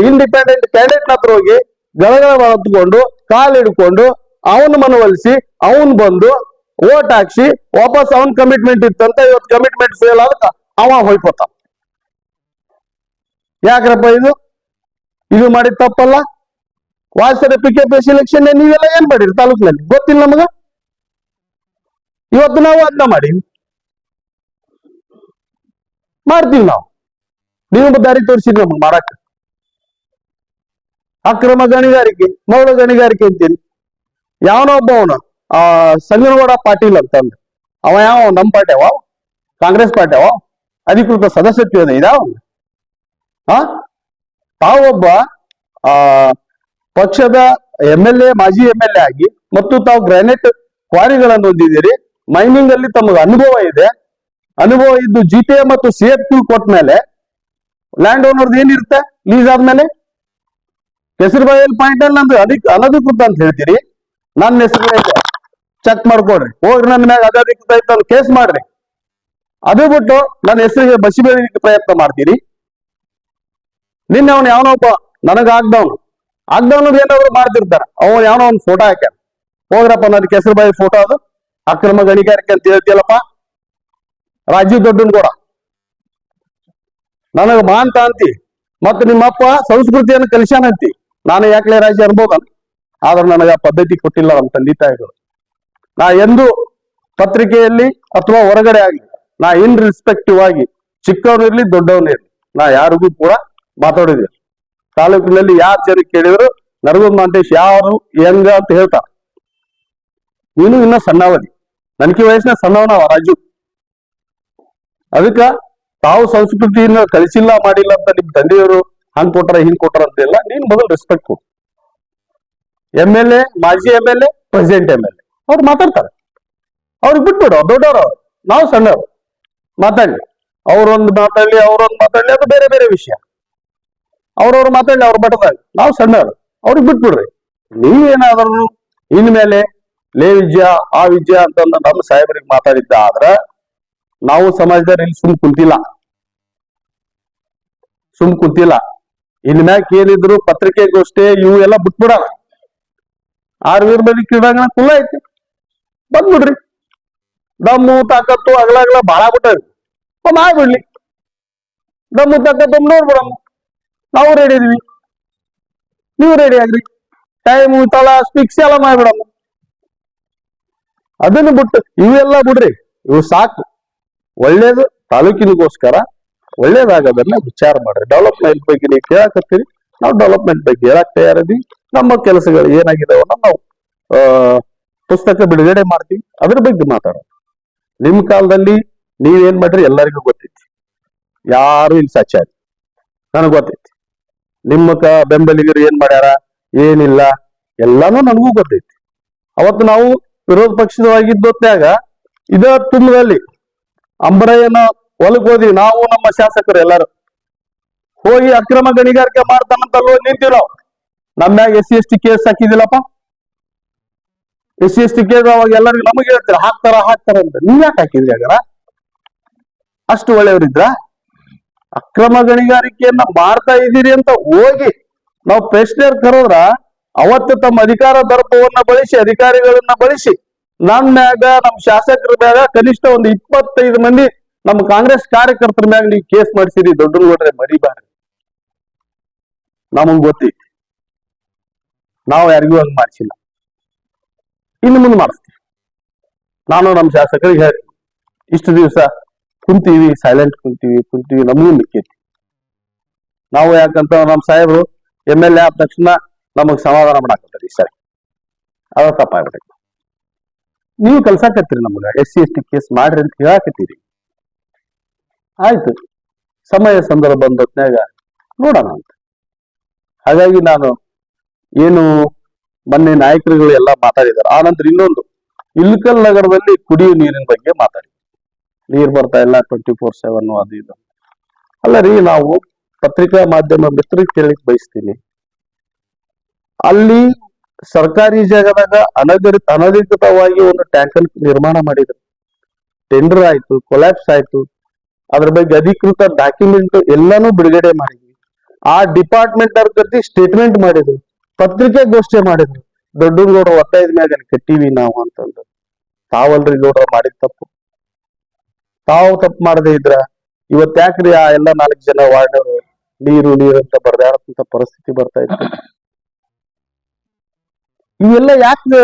ಇಂಡಿಪೆಂಡೆಂಟ್ ಕ್ಯಾಂಡಿಡೇಟ್ ಹತ್ರ ಹೋಗಿ ಗಳಗಳ ಹೊತ್ಕೊಂಡು ಕಾಲ್ ಹಿಡ್ಕೊಂಡು ಅವನ್ ಮನವೊಲಿಸಿ ಅವನ್ ಬಂದು ಓಟ್ ಹಾಕ್ಸಿ ವಾಪಸ್ ಅವನ್ ಕಮಿಟ್ಮೆಂಟ್ ಇತ್ತಂತ ಇವತ್ತು ಕಮಿಟ್ಮೆಂಟ್ ಫೇಲ್ ಆದ ಅವ ಹೋಯ್ಕೋತ. ಯಾಕ್ರಪ್ಪ ಇದು ಮಾಡಿದ ತಪ್ಪಲ್ಲ? ವಾಸರ PKPS ಎಲೆಕ್ಷನ್ ನೀವೆಲ್ಲ ಏನ್ ಮಾಡಿರಿ ತಾಲೂಕಿನಲ್ಲಿ ಗೊತ್ತಿಲ್ಲ ನಮಗ. ಇವತ್ತು ನಾವು ಅದನ್ನ ಮಾಡ್ತೀವಿ ನಾವು. ನೀವು ದಾರಿ ತೋರಿಸಿರಿ ನಮಗ್ ಮಾಡಕ್. ಅಕ್ರಮ ಗಣಿಗಾರಿಕೆ, ಮೌಳ ಗಣಿಗಾರಿಕೆ ಅಂತೀರಿ. ಯಾವನೋ ಒಬ್ಬ ಅವನು ಸಂಗನಗೌಡ ಪಾಟೀಲ್ ಅಂತಂದ ಅವ ಯಾವ ನಮ್ ಪಾರ್ಟಿ ಅವ? ಕಾಂಗ್ರೆಸ್ ಪಾರ್ಟಿ ಅವ? ಅಧಿಕೃತ ಸದಸ್ಯತ್ವ ಇದಾವ? ತಾವೊಬ್ಬ ಪಕ್ಷದ MLA, ಮಾಜಿ MLA ಆಗಿ ಮತ್ತು ತಾವು ಗ್ರಾನೈಟ್ ಕ್ವಾರಿಗಳನ್ನು ಹೊಂದಿದ್ದೀರಿ. ಮೈನಿಂಗ್ ಅಲ್ಲಿ ತಮಗೆ ಅನುಭವ ಇದೆ. ಅನುಭವ ಇದ್ದು ಜಿಟಿಎ ಮತ್ತು CF2 ಕೊಟ್ಟ ಮೇಲೆ ಲ್ಯಾಂಡ್ ಓನರ್ದು ಏನಿರುತ್ತೆ ಲೀಸ್ ಆದ್ಮೇಲೆ? ಕೆಸರುಬಾಯಲ್ಲಿ ಪಾಯಿಂಟ್ ಅಲ್ಲಿ ನಂದು ಅನಧಿಕೃತ ಅಂತ ಹೇಳ್ತೀರಿ, ನನ್ನ ಹೆಸರು ಚೆಕ್ ಮಾಡ್ಕೊಡ್ರಿ, ಹೋಗ್ರಿ ನನ್ನ ಮ್ಯಾಗ ಅನಧಿಕೃತ ಐತೆ ಕೇಸ್ ಮಾಡ್ರಿ. ಅದು ಬಿಟ್ಟು ನನ್ನ ಹೆಸರಿಗೆ ಬಸಿ ಬೆಳಿಲಿಕ್ಕೆ ಪ್ರಯತ್ನ ಮಾಡ್ತೀರಿ. ನಿನ್ನೆ ಅವನು ಯಾವನೊಬ್ಬ ನನಗ ಆಗ್ದವನು ಏನಾದ್ರು ಮಾಡ್ತಿರ್ತಾರ, ಅವನು ಯಾವನೋ ಒಂದು ಫೋಟೋ ಹಾಕ್ಯಾರ, ಹೋಗ್ರಪ್ಪ ನನ್ನ ಕೆಸರುಬಾಯಿ ಫೋಟೋ ಅದು ಅಕ್ರಮ ಗಣಿಗಾರಿಕೆ ಅಂತ ಹೇಳ್ತಿಯಲ್ಲಪ್ಪ, ರಾಜೀವ್ ದೊಡ್ಡನ್ ಕೂಡ ನನಗ ಮಾಂತ ಅಂತಿ, ಮತ್ತು ನಿಮ್ಮಪ್ಪ ಸಂಸ್ಕೃತಿಯನ್ನು ಕಲಿಸ್ಯಾನಂತಿ. ನಾನು ಯಾಕಲೇ ರಾಜಿ ಅನ್ಬೋದಲ್ಲ, ಆದ್ರೆ ನನಗ ಆ ಪದ್ಧತಿ ಕೊಟ್ಟಿಲ್ಲ ನಮ್ಮ ತಂದೆ ತಾಯಿಗಳು. ನಾ ಎಂದು ಪತ್ರಿಕೆಯಲ್ಲಿ ಅಥವಾ ಹೊರಗಡೆ ಆಗಲಿ ನಾ ಇನ್ರೆಸ್ಪೆಕ್ಟಿವ್ ಆಗಿ ಚಿಕ್ಕವನಿರ್ಲಿ ದೊಡ್ಡವನಿರ್ಲಿ ನಾ ಯಾರಿಗೂ ಕೂಡ ಮಾತಾಡಿದೆ. ತಾಲೂಕಿನಲ್ಲಿ ಯಾರು ಜನ ಕೇಳಿದ್ರು ನರಗುಂದ ಮಾಂತೇಶ್ ಯಾರು ಹೆಂಗ ಅಂತ ಹೇಳ್ತಾರ. ನೀನು ಇನ್ನ ಸಣ್ಣವದಿ, ನನಗೆ ವಯಸ್ಸಿನ ಸಣ್ಣವನವ ರಾಜು. ಅದಕ್ಕ ತಾವು ಸಂಸ್ಕೃತಿಯಿಂದ ಕಲಿಸಿಲ್ಲ ಮಾಡಿಲ್ಲ ಅಂತ ನಿಮ್ ತಂದೆಯವರು ಹಂಗ್ ಕೊಟ್ರ ಹಿಂಗ್ ಕೊಟ್ರ ಅಂತೆಲ್ಲ ನೀನ್ ಮೊದಲು ರೆಸ್ಪೆಕ್ಟ್ ಕೊಡು. MLA, ಮಾಜಿ MLA, ಪ್ರೆಸಿಡೆಂಟ್ MLA ಅವ್ರು ಮಾತಾಡ್ತಾರೆ, ಅವ್ರಿಗೆ ಬಿಟ್ಬಿಡು, ದೊಡ್ಡವರು ನಾವು ಸಣ್ಣವರು ಮಾತಾಡ್ಲಿ. ಅವ್ರೊಂದು ಮಾತಾಡ್ಲಿ ಅದು ಬೇರೆ ಬೇರೆ ವಿಷಯ. ಅವ್ರವ್ರು ಮಾತಾಡ್ಲಿ ಅವ್ರ ಮಟ್ಟದಾಗ, ನಾವು ಸಣ್ಣವರು ಅವ್ರಿಗೆ ಬಿಟ್ಬಿಡ್ರಿ. ನೀವೇನಾದ್ರು ಇನ್ಮೇಲೆ ಲೇ ವಿದ್ಯ ಆ ವಿದ್ಯ ಅಂತಂದ ನಮ್ಮ ಸಾಹೇಬರಿಗೆ ಮಾತಾಡಿದ್ದ ಆದ್ರ ನಾವು ಸಮಾಜದಲ್ಲಿ ಇಲ್ಲಿ ಸುಮ್ ಕುಂತಿಲ್ಲ. ಇನ್ಮ್ಯಾಕ್ ಏನಿದ್ರು ಪತ್ರಿಕೆಗೋಷ್ಠಿ ಇವು ಎಲ್ಲ ಬಿಟ್ಬಿಡಲ್ಲ. ಆರ್ವೀರ್ ಬಳಿ ಕ್ರೀಡಾಂಗಣ ಕುಲ್ಲ ಐತಿ, ಬಂದ್ಬಿಡ್ರಿ. ದಮ್ಮು ತಾಕತ್ತು ಅಗಲ ಬಾಳ ಬಿಟ್ಟವಿ, ಆಗ್ಬಿಡ್ಲಿ. ದಮ್ಮು ತಾಕತ್ತು ನೋಡ್ಬಿಡಮ್ಮ, ನಾವು ರೆಡಿ ಇದೀವಿ, ನೀವು ರೆಡಿ ಆಗ್ರಿ. ಟೈಮು ತಳ ಫಿಕ್ಸ್ ಎಲ್ಲ ಮಾಡ್ಬಿಡಮ್ಮ. ಅದನ್ನು ಬಿಟ್ಟು ಇವೆಲ್ಲ ಬಿಡ್ರಿ, ಇವು ಸಾಕು. ಒಳ್ಳೇದು ತಾಲೂಕಿನಿಗೋಸ್ಕರ ಒಳ್ಳೇದಾಗದನ್ನ ವಿಚಾರ ಮಾಡ್ರಿ. ಡೆವಲಪ್ಮೆಂಟ್ ಬಗ್ಗೆ ನೀವು ಕೇಳಕತ್ತೀರಿ, ನಾವು ಡೆವಲಪ್ಮೆಂಟ್ ಬಗ್ಗೆ ಹೇಳಕ್ ತಯಾರಿದೀವಿ. ನಮ್ಮ ಕೆಲಸಗಳು ಏನಾಗಿದಾವನ್ನ ನಾವು ಪುಸ್ತಕ ಬಿಡುಗಡೆ ಮಾಡ್ತೀವಿ, ಅದ್ರ ಬಗ್ಗೆ ಮಾತಾಡೋಣ. ನಿಮ್ ಕಾಲದಲ್ಲಿ ನೀವೇನ್ ಮಾಡ್ರಿ ಎಲ್ಲರಿಗೂ ಗೊತ್ತೈತಿ, ಯಾರು ಇಲ್ಲಿ ಸಚ್ಚಾರಿ ನನಗ್ ಗೊತ್ತೈತಿ. ನಿಮ್ಮ ಬೆಂಬಲಿಗರು ಏನ್ ಮಾಡ್ಯಾರ ಏನಿಲ್ಲ ಎಲ್ಲಾನು ನನಗೂ ಗೊತ್ತೈತಿ. ಅವತ್ತು ನಾವು ವಿರೋಧ ಪಕ್ಷದವಾಗಿದ್ದೊತ್ತಾಗ ಇದ ತುಂಬದಲ್ಲಿ ಅಂಬರಯ್ಯನ ಹೊಲಕ್ ಹೋದ್ವಿ, ನಾವು ನಮ್ಮ ಶಾಸಕರು ಎಲ್ಲಾರು ಹೋಗಿ ಅಕ್ರಮ ಗಣಿಗಾರಿಕೆ ಮಾಡ್ತಾನಂತಲ್ಲೋ ನಿಂತೀವಿ ನಾವು. ನಮ್ಮ ಮ್ಯಾಗ SC/ST ಕೇಸ್ ಹಾಕಿದಿಲ್ಲಪ್ಪ. SC/ST ಕೇಸ್ ಅವಾಗ ಎಲ್ಲರಿಗೂ ನಮಗೆ ಹೇಳ್ತಾರೆ ಹಾಕ್ತಾರ ಅಂತ. ನೀವ್ ಯಾಕೆ ಹಾಕಿದ್ರಿ ಹಾಗಾರ? ಅಷ್ಟು ಒಳ್ಳೆಯವರಿದ್ರ? ಅಕ್ರಮ ಗಣಿಗಾರಿಕೆಯನ್ನ ಮಾಡ್ತಾ ಇದ್ದೀರಿ ಅಂತ ಹೋಗಿ ನಾವು ಪ್ರಶ್ನೆಯರ್ ಕರೋದ್ರ ಅವತ್ತು ತಮ್ಮ ಅಧಿಕಾರ ದರ್ಪವನ್ನ ಬಳಸಿ ಅಧಿಕಾರಿಗಳನ್ನ ಬಳಸಿ ನಮ್ ಮ್ಯಾಗ ನಮ್ಮ ಶಾಸಕರ ಮ್ಯಾಗ ಕನಿಷ್ಠ ಒಂದು 25 ಮಂದಿ ನಮ್ಮ ಕಾಂಗ್ರೆಸ್ ಕಾರ್ಯಕರ್ತರ ಮ್ಯಾಗ ನೀವು ಕೇಸ್ ಮಾಡಿಸಿರಿ. ದೊಡ್ಡನಗೌಡ್ರೆ ಮರಿಬಾರ್ರಿ, ನಮಗ್ ಗೊತ್ತೈತಿ. ನಾವು ಯಾರಿಗೂ ಹಂಗ್ ಮಾಡಿಸಿಲ್ಲ, ಇನ್ನು ಮುಂದೆ ಮಾಡಿಸ್ತೀವಿ. ನಾನು ನಮ್ಮ ಶಾಸಕರಿಗೆ ಹೇಳಿ ಇಷ್ಟು ದಿವಸ ಕುಂತೀವಿ, ಸೈಲೆಂಟ್ ಕುಂತೀವಿ ನಮಗೂ ಮಿಕ್ಕೈತಿ. ನಾವು ಯಾಕಂತ ನಮ್ಮ ಸಾಹೇಬರು MLA ಆದ ತಕ್ಷಣ ನಮಗ್ ಸಮಾಧಾನ ಮಾಡಾಕತ್ತಾರೆ. ಸರಿ, ಅದ ತಪ್ಪಾಗ್ಬಿಟ್ಟೈತಿ. ನೀವು ಕಲ್ಸಾಕತ್ತೀರಿ ನಮಗ SC/ST ಕೇಸ್ ಮಾಡ್ರಿ ಅಂತ ಹೇಳಾಕತ್ತೀರಿ. ಆಯ್ತು, ಸಮಯ ಸಂದರ್ಭ ಬಂದೊತ್ನ್ಯಾಗ ನೋಡೋಣ ಅಂತ. ಹಾಗಾಗಿ ನಾನು ಏನು ಮೊನ್ನೆ ನಾಯಕರುಗಳು ಎಲ್ಲ ಮಾತಾಡಿದಾರೆ. ಆ ನಂತರ ಇನ್ನೊಂದು ಇಲ್ಕಲ್ ನಗರದಲ್ಲಿ ಕುಡಿಯುವ ನೀರಿನ ಬಗ್ಗೆ ಮಾತಾಡಿ, ನೀರ್ ಬರ್ತಾ ಇಲ್ಲ 24/7 ಅದು ಇದು. ಅಲ್ಲ ರೀ, ನಾವು ಪತ್ರಿಕಾ ಮಾಧ್ಯಮ ಮಿತ್ರರಿಗೆ ಕೇಳಲಿಕ್ಕೆ ಬಯಸ್ತೀನಿ, ಅಲ್ಲಿ ಸರ್ಕಾರಿ ಜಾಗದಾಗ ಅನಧಿಕೃತವಾಗಿ ಒಂದು ಟ್ಯಾಂಕರ್ ನಿರ್ಮಾಣ ಮಾಡಿದ್ರು, ಟೆಂಡರ್ ಆಯ್ತು, ಕೊಲ್ಯಾಪ್ಸ್ ಆಯ್ತು, ಅದ್ರ ಬಗ್ಗೆ ಅಧಿಕೃತ ಡಾಕ್ಯುಮೆಂಟ್ ಎಲ್ಲಾನು ಬಿಡುಗಡೆ ಮಾಡಿದ್ವಿ. ಆ ಡಿಪಾರ್ಟ್ಮೆಂಟ್ ಅವ್ರ ಕರ್ತಿ ಸ್ಟೇಟ್ಮೆಂಟ್ ಮಾಡಿದ್ರು, ಪತ್ರಿಕೆಗೋಷ್ಠಿ ಮಾಡಿದ್ರು. ದೊಡ್ಡನಗೌಡ ಒತ್ತಾಯದ ಮ್ಯಾಗ ಕಟ್ಟಿವಿ ನಾವು ಅಂತಂದು. ತಾವಲ್ರಿ ಗೌಡ ಮಾಡಿದ ತಪ್ಪು. ತಾವು ತಪ್ಪು ಮಾಡದೇ ಇದ್ರ ಇವತ್ತ್ಯಾಕ್ರಿ ಆ ಎಲ್ಲ 4 ಜನ ವಾರ್ಡರು ನೀರು ಅಂತ ಬರ್ದಾಡಂತ ಪರಿಸ್ಥಿತಿ ಬರ್ತಾ ಇತ್ತು? ಇವೆಲ್ಲ ಯಾಕೆ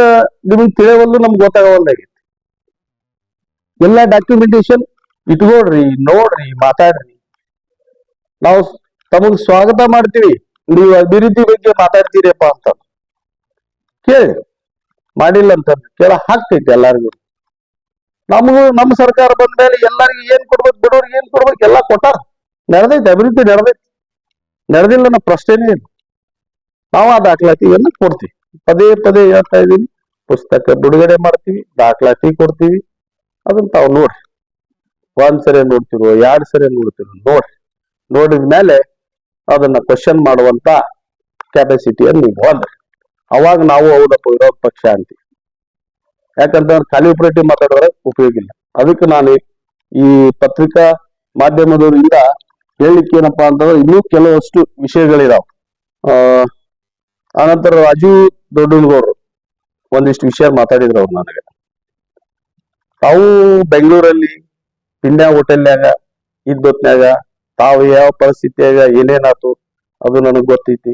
ನಿಮ್ಗೆ ತಿಳಿಯವಲ್ಲು, ನಮ್ಗೆ ಗೊತ್ತಾಗವಲ್ದಾಗಿತ್ತು. ಎಲ್ಲ ಡಾಕ್ಯುಮೆಂಟೇಶನ್ ಇಟ್ಕೊಳ್ರಿ, ನೋಡ್ರಿ, ಮಾತಾಡ್ರಿ. ನಾವು ತಮಗ್ ಸ್ವಾಗತ ಮಾಡ್ತೀವಿ, ನೀವು ಅಭಿವೃದ್ಧಿ ಬಗ್ಗೆ ಮಾತಾಡ್ತೀರಪ್ಪ ಅಂತ ಕೇಳಿ. ಮಾಡಿಲ್ಲ ಅಂತ ಕೇಳ ಹಾಕ್ತೈತಿ ಎಲ್ಲಾರ್ಗು. ನಮಗೂ ನಮ್ಮ ಸರ್ಕಾರ ಬಂದ ಮೇಲೆ ಎಲ್ಲರಿಗೂ ಏನ್ ಕೊಡ್ಬೇಕು, ಬಿಡೋರ್ಗೆ ಏನ್ ಕೊಡ್ಬೇಕು ಎಲ್ಲ ಕೊಟ್ಟಾರ. ನಡೆದೈತಿ, ಅಭಿವೃದ್ಧಿ ನಡೆದಿಲ್ಲ ಅನ್ನೋ ಪ್ರಶ್ನೆನೇ ಇಲ್ಲ. ನಾವು ಆ ದಾಖಲಾತಿಯನ್ನ ಕೊಡ್ತೀವಿ. ಪದೇ ಹೇಳ್ತಾ ಇದೀನಿ, ಪುಸ್ತಕ ಬಿಡುಗಡೆ ಮಾಡ್ತೀವಿ, ದಾಖಲಾತಿ ಕೊಡ್ತೀವಿ. ಅದನ್ನ ತಾವು ನೋಡ್ರಿ. ಒಂದ್ಸರಿ ನೋಡ್ತಿರೋ 2 ಸರಿ ನೋಡ್ತಿರೋ ನೋಡ್ರಿ. ನೋಡಿದ್ಮೇಲೆ ಅದನ್ನ ಕ್ವಶನ್ ಮಾಡುವಂತ ಕೆಪಾಸಿಟಿಯನ್ನು ನೀವು ಹೊಂದ್ರಿ. ಅವಾಗ ನಾವು ಹೌದಪ್ಪ ವಿರೋಧ ಪಕ್ಷ ಅಂತೀವಿ. ಯಾಕಂತಂದ್ರೆ ಖಾಲಿ ಉಪರೇಟಿವ್ ಮಾತಾಡೋದ್ರೆ ಉಪಯೋಗ ಇಲ್ಲ. ಅದಕ್ಕೆ ನಾನು ಈ ಪತ್ರಿಕಾ ಮಾಧ್ಯಮದವರಿಂದ ಹೇಳಿಕ್ಕೆ ಏನಪ್ಪಾ ಅಂತಂದ್ರೆ ಇನ್ನೂ ಕೆಲವಷ್ಟು ವಿಷಯಗಳಿದಾವ. ಆನಂತರ ರಾಜೀವ್ ದೊಡ್ಡನಗೌಡರು ಒಂದಿಷ್ಟು ವಿಷಯ ಮಾತಾಡಿದ್ರು ಅವ್ರು ನನಗೆ. ತಾವು ಬೆಂಗಳೂರಲ್ಲಿ ಪಿಂಡ್ಯ ಹೋಟೆಲ್ನಾಗ ಇದ್ದೊತ್ನ್ಯಾಗ ತಾವು ಯಾವ ಪರಿಸ್ಥಿತಿಯಾಗ ಏನೇನಾಯ್ತು ಅದು ನನಗ್ ಗೊತ್ತೈತಿ.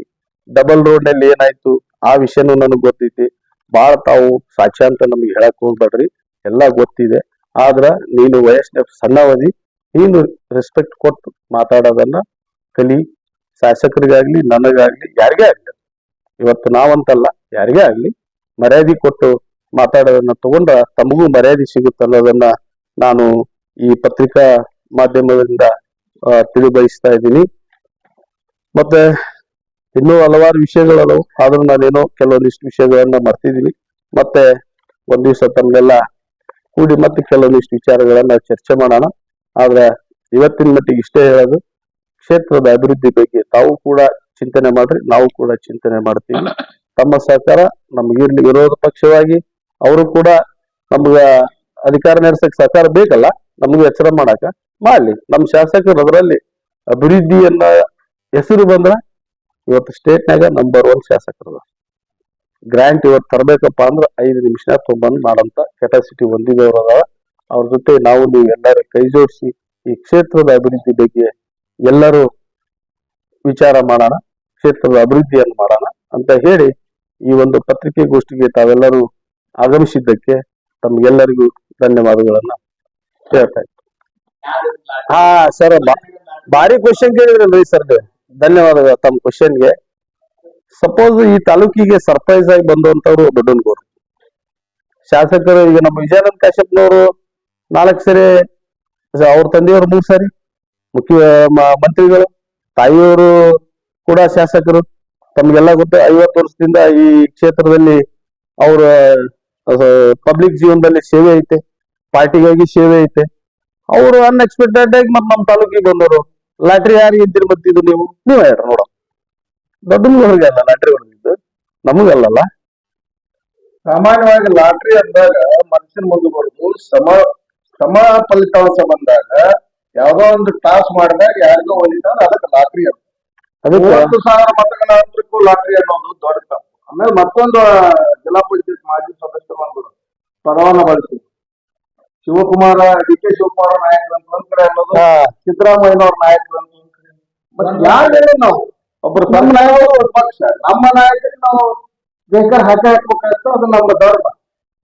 ಡಬಲ್ ರೋಡ್ ನಲ್ಲಿ ಏನಾಯ್ತು ಆ ವಿಷಯನೂ ನನಗ್ ಗೊತ್ತೈತಿ. ಬಾಳ ತಾವು ಸಾಕ್ಷ್ಯ ಅಂತ ನಮ್ಗೆ ಹೇಳಕ್ ಹೋಗ್ಬೇಡ್ರಿ, ಎಲ್ಲಾ ಗೊತ್ತಿದೆ. ಆದ್ರ ನೀನು ವಯಸ್ಸಿನ ಸಣ್ಣವಧಿ, ನೀನು ರೆಸ್ಪೆಕ್ಟ್ ಕೊಟ್ಟು ಮಾತಾಡೋದನ್ನ ಕಲಿ. ಶಾಸಕರಿಗಾಗ್ಲಿ ನನಗಾಗ್ಲಿ ಯಾರಿಗೇ ಆಗ್ಲಿ, ಇವತ್ತು ನಾವಂತಲ್ಲ ಯಾರಿಗೇ ಆಗ್ಲಿ ಮರ್ಯಾದೆ ಕೊಟ್ಟು ಮಾತಾಡೋದನ್ನ ತಗೊಂಡ್ರ ತಮಗೂ ಮರ್ಯಾದೆ ಸಿಗುತ್ತೆ ಅನ್ನೋದನ್ನ ನಾನು ಈ ಪತ್ರಿಕಾ ಮಾಧ್ಯಮದಿಂದ ತಿಳಿಬಯಸ್ತಾ ಇದ್ದೀನಿ. ಮತ್ತೆ ಇನ್ನೂ ಹಲವಾರು ವಿಷಯಗಳದಾವು, ಆದ್ರೂ ನಾನೇನೋ ಕೆಲವೊಂದಿಷ್ಟು ವಿಷಯಗಳನ್ನ ಮರ್ತಿದ್ದೀನಿ. ಮತ್ತೆ ಒಂದ್ ದಿವಸ ತಮ್ಗೆಲ್ಲ ಕೂಡಿ ಮತ್ತೆ ಕೆಲವೊಂದಿಷ್ಟು ವಿಚಾರಗಳನ್ನ ಚರ್ಚೆ ಮಾಡೋಣ. ಆದ್ರೆ ಇವತ್ತಿನ ಮಟ್ಟಿಗೆ ಇಷ್ಟೇ ಹೇಳೋದು, ಕ್ಷೇತ್ರದ ಅಭಿವೃದ್ಧಿ ಬಗ್ಗೆ ತಾವು ಕೂಡ ಚಿಂತನೆ ಮಾಡ್ರಿ, ನಾವು ಕೂಡ ಚಿಂತನೆ ಮಾಡ್ತೀವಿ. ತಮ್ಮ ಸಹಕಾರ ನಮ್ಗಿರ್ಲಿ. ವಿರೋಧ ಪಕ್ಷವಾಗಿ ಅವರು ಕೂಡ ನಮ್ಗ ಅಧಿಕಾರ ನಡೆಸಕ್ ಸಹಕಾರ ಬೇಕಲ್ಲ, ನಮ್ಗೆ ಎಚ್ಚರ ಮಾಡಾಕ ಮಾಡ್ಲಿ. ನಮ್ ಶಾಸಕರು ಅದರಲ್ಲಿ ಅಭಿವೃದ್ಧಿಯನ್ನ ಹೆಸರು ಬಂದ್ರ ಇವತ್ತು ಸ್ಟೇಟ್ನಾಗ ನಂಬರ್ 1 ಶಾಸಕರು. ಗ್ರಾಂಟ್ ಇವತ್ತು ತರಬೇಕಪ್ಪ ಅಂದ್ರ 5 ನಿಮಿಷ ತೊಗೊಂಬಂದ್ ಮಾಡಂತ ಕೆಪಾಸಿಟಿ ಹೊಂದಿದವರು ಅದಾವ. ಅವ್ರ ಜೊತೆ ನಾವು ನೀವು ಎಲ್ಲರೂ ಕೈ ಜೋಡಿಸಿ ಈ ಕ್ಷೇತ್ರದ ಅಭಿವೃದ್ಧಿ ಬಗ್ಗೆ ಎಲ್ಲರೂ ವಿಚಾರ ಮಾಡೋಣ, ಕ್ಷೇತ್ರದ ಅಭಿವೃದ್ಧಿಯನ್ನು ಮಾಡೋಣ ಅಂತ ಹೇಳಿ ಈ ಒಂದು ಪತ್ರಿಕೆಗೋಷ್ಠಿಗೆ ತಾವೆಲ್ಲರೂ ಆಗಮಿಸಿದ್ದಕ್ಕೆ ತಮ್ಗೆಲ್ಲರಿಗೂ ಧನ್ಯವಾದಗಳನ್ನ ಹೇಳ್ತಾ ಇದ್ದೀನಿ. ಹಾ ಸರ್, ಭಾರಿ ಕ್ವಶನ್ ಕೇಳಿದ್ರಲ್ರಿ ಸರ್, ಧನ್ಯವಾದಗಳು ತಮ್ಮ ಕ್ವಶನ್ಗೆ. ಸಪೋಸ್ ಈ ತಾಲೂಕಿಗೆ ಸರ್ಪ್ರೈಸ್ ಆಗಿ ಬಂದಂತವ್ರು ದೊಡ್ಡನಗೌಡ್ರು ಶಾಸಕರು. ಈಗ ನಮ್ಮ ವಿಜಯಾನಂದ ಕಾಶ್ಯಪ್ನವರು 4 ಸರಿ, ಅವ್ರ ತಂದೆಯವರು 3 ಸಾರಿ ಮಂತ್ರಿಗಳು, ತಾಯಿಯವರು ಕೂಡ ಶಾಸಕರು. ತಮ್ಗೆಲ್ಲ ಗೊತ್ತು, 50 ವರ್ಷದಿಂದ ಈ ಕ್ಷೇತ್ರದಲ್ಲಿ ಅವರ ಪಬ್ಲಿಕ್ ಜೀವನದಲ್ಲಿ ಸೇವೆ ಐತೆ, ಪಾರ್ಟಿಗಾಗಿ ಸೇವೆ ಐತೆ. ಅವರು ಅನ್ಎಕ್ಸ್ಪೆಕ್ಟೆಡ್ ಆಗಿ ನಮ್ಮ ತಾಲೂಕಿಗೆ ಬಂದವರು. ಲಾಟ್ರಿ ಯಾರಿಗೆ ಇದ್ದೀರಿ ಬರ್ತಿದ್ದು ನೀವು ಹೇಳ್ರಿ ನೋಡ. ದೊಡ್ಡನಗೌಡರಿಗೆ ಅಲ್ಲ ಲಾಟ್ರಿ ಹೊಡೆದಿದ್ದು, ನಮಗಲ್ಲಲ್ಲ. ಸಾಮಾನ್ಯವಾಗಿ ಲಾಟ್ರಿ ಅಂದಾಗ ಮನುಷ್ಯನ ಮುಂದೆ ಬರುದು ಸಮ ಫಲಿತಾಂಶ ಬಂದಾಗ ಯಾವ್ದೋ ಒಂದು ಟಾಸ್ ಮಾಡಿದಾಗ ಯಾರಿಗೋ ಒಲಿತಾರ ಅದಕ್ಕೆ ಲಾಟ್ರಿ ಅಂತ. 30,000 ಮತಗಳ ಅಂತಕ್ಕೂ ಲಾಟ್ರಿ ಅನ್ನೋದು ದೊಡ್ಡ ತಪ್ಪು. ಆಮೇಲೆ ಮತ್ತೊಂದು ಜಿಲ್ಲಾ ಪಂಚಾಯತ್ ಮಾಜಿ ಸದಸ್ಯರು ಒಂದು ಪರವಾನ ಬಳಸಿದ್ರು. ಶಿವಕುಮಾರ DK ಶಿವಕುಮಾರ ನಾಯಕರು ಅಂತ ಒಂದ್ ಕಡೆ ಅನ್ನೋದು, ಸಿದ್ದರಾಮಯ್ಯನವ್ರ ನಾಯಕರು ಅಂತ ಒಂದ್ ಕಡೆ. ಬಟ್ ಯಾರು ನಾವು ಒಬ್ರು ನಮ್ಮ ನಾಯಕರು ಒಂದು ಪಕ್ಷ, ನಮ್ಮ ನಾಯಕರಿಗೆ ನಾವು ಬೇಕಾದ್ರೆ ಹಾಕಬೇಕಾಗ್ತದೆ, ಅದು ನಮ್ಮ ಧರ್ಮ.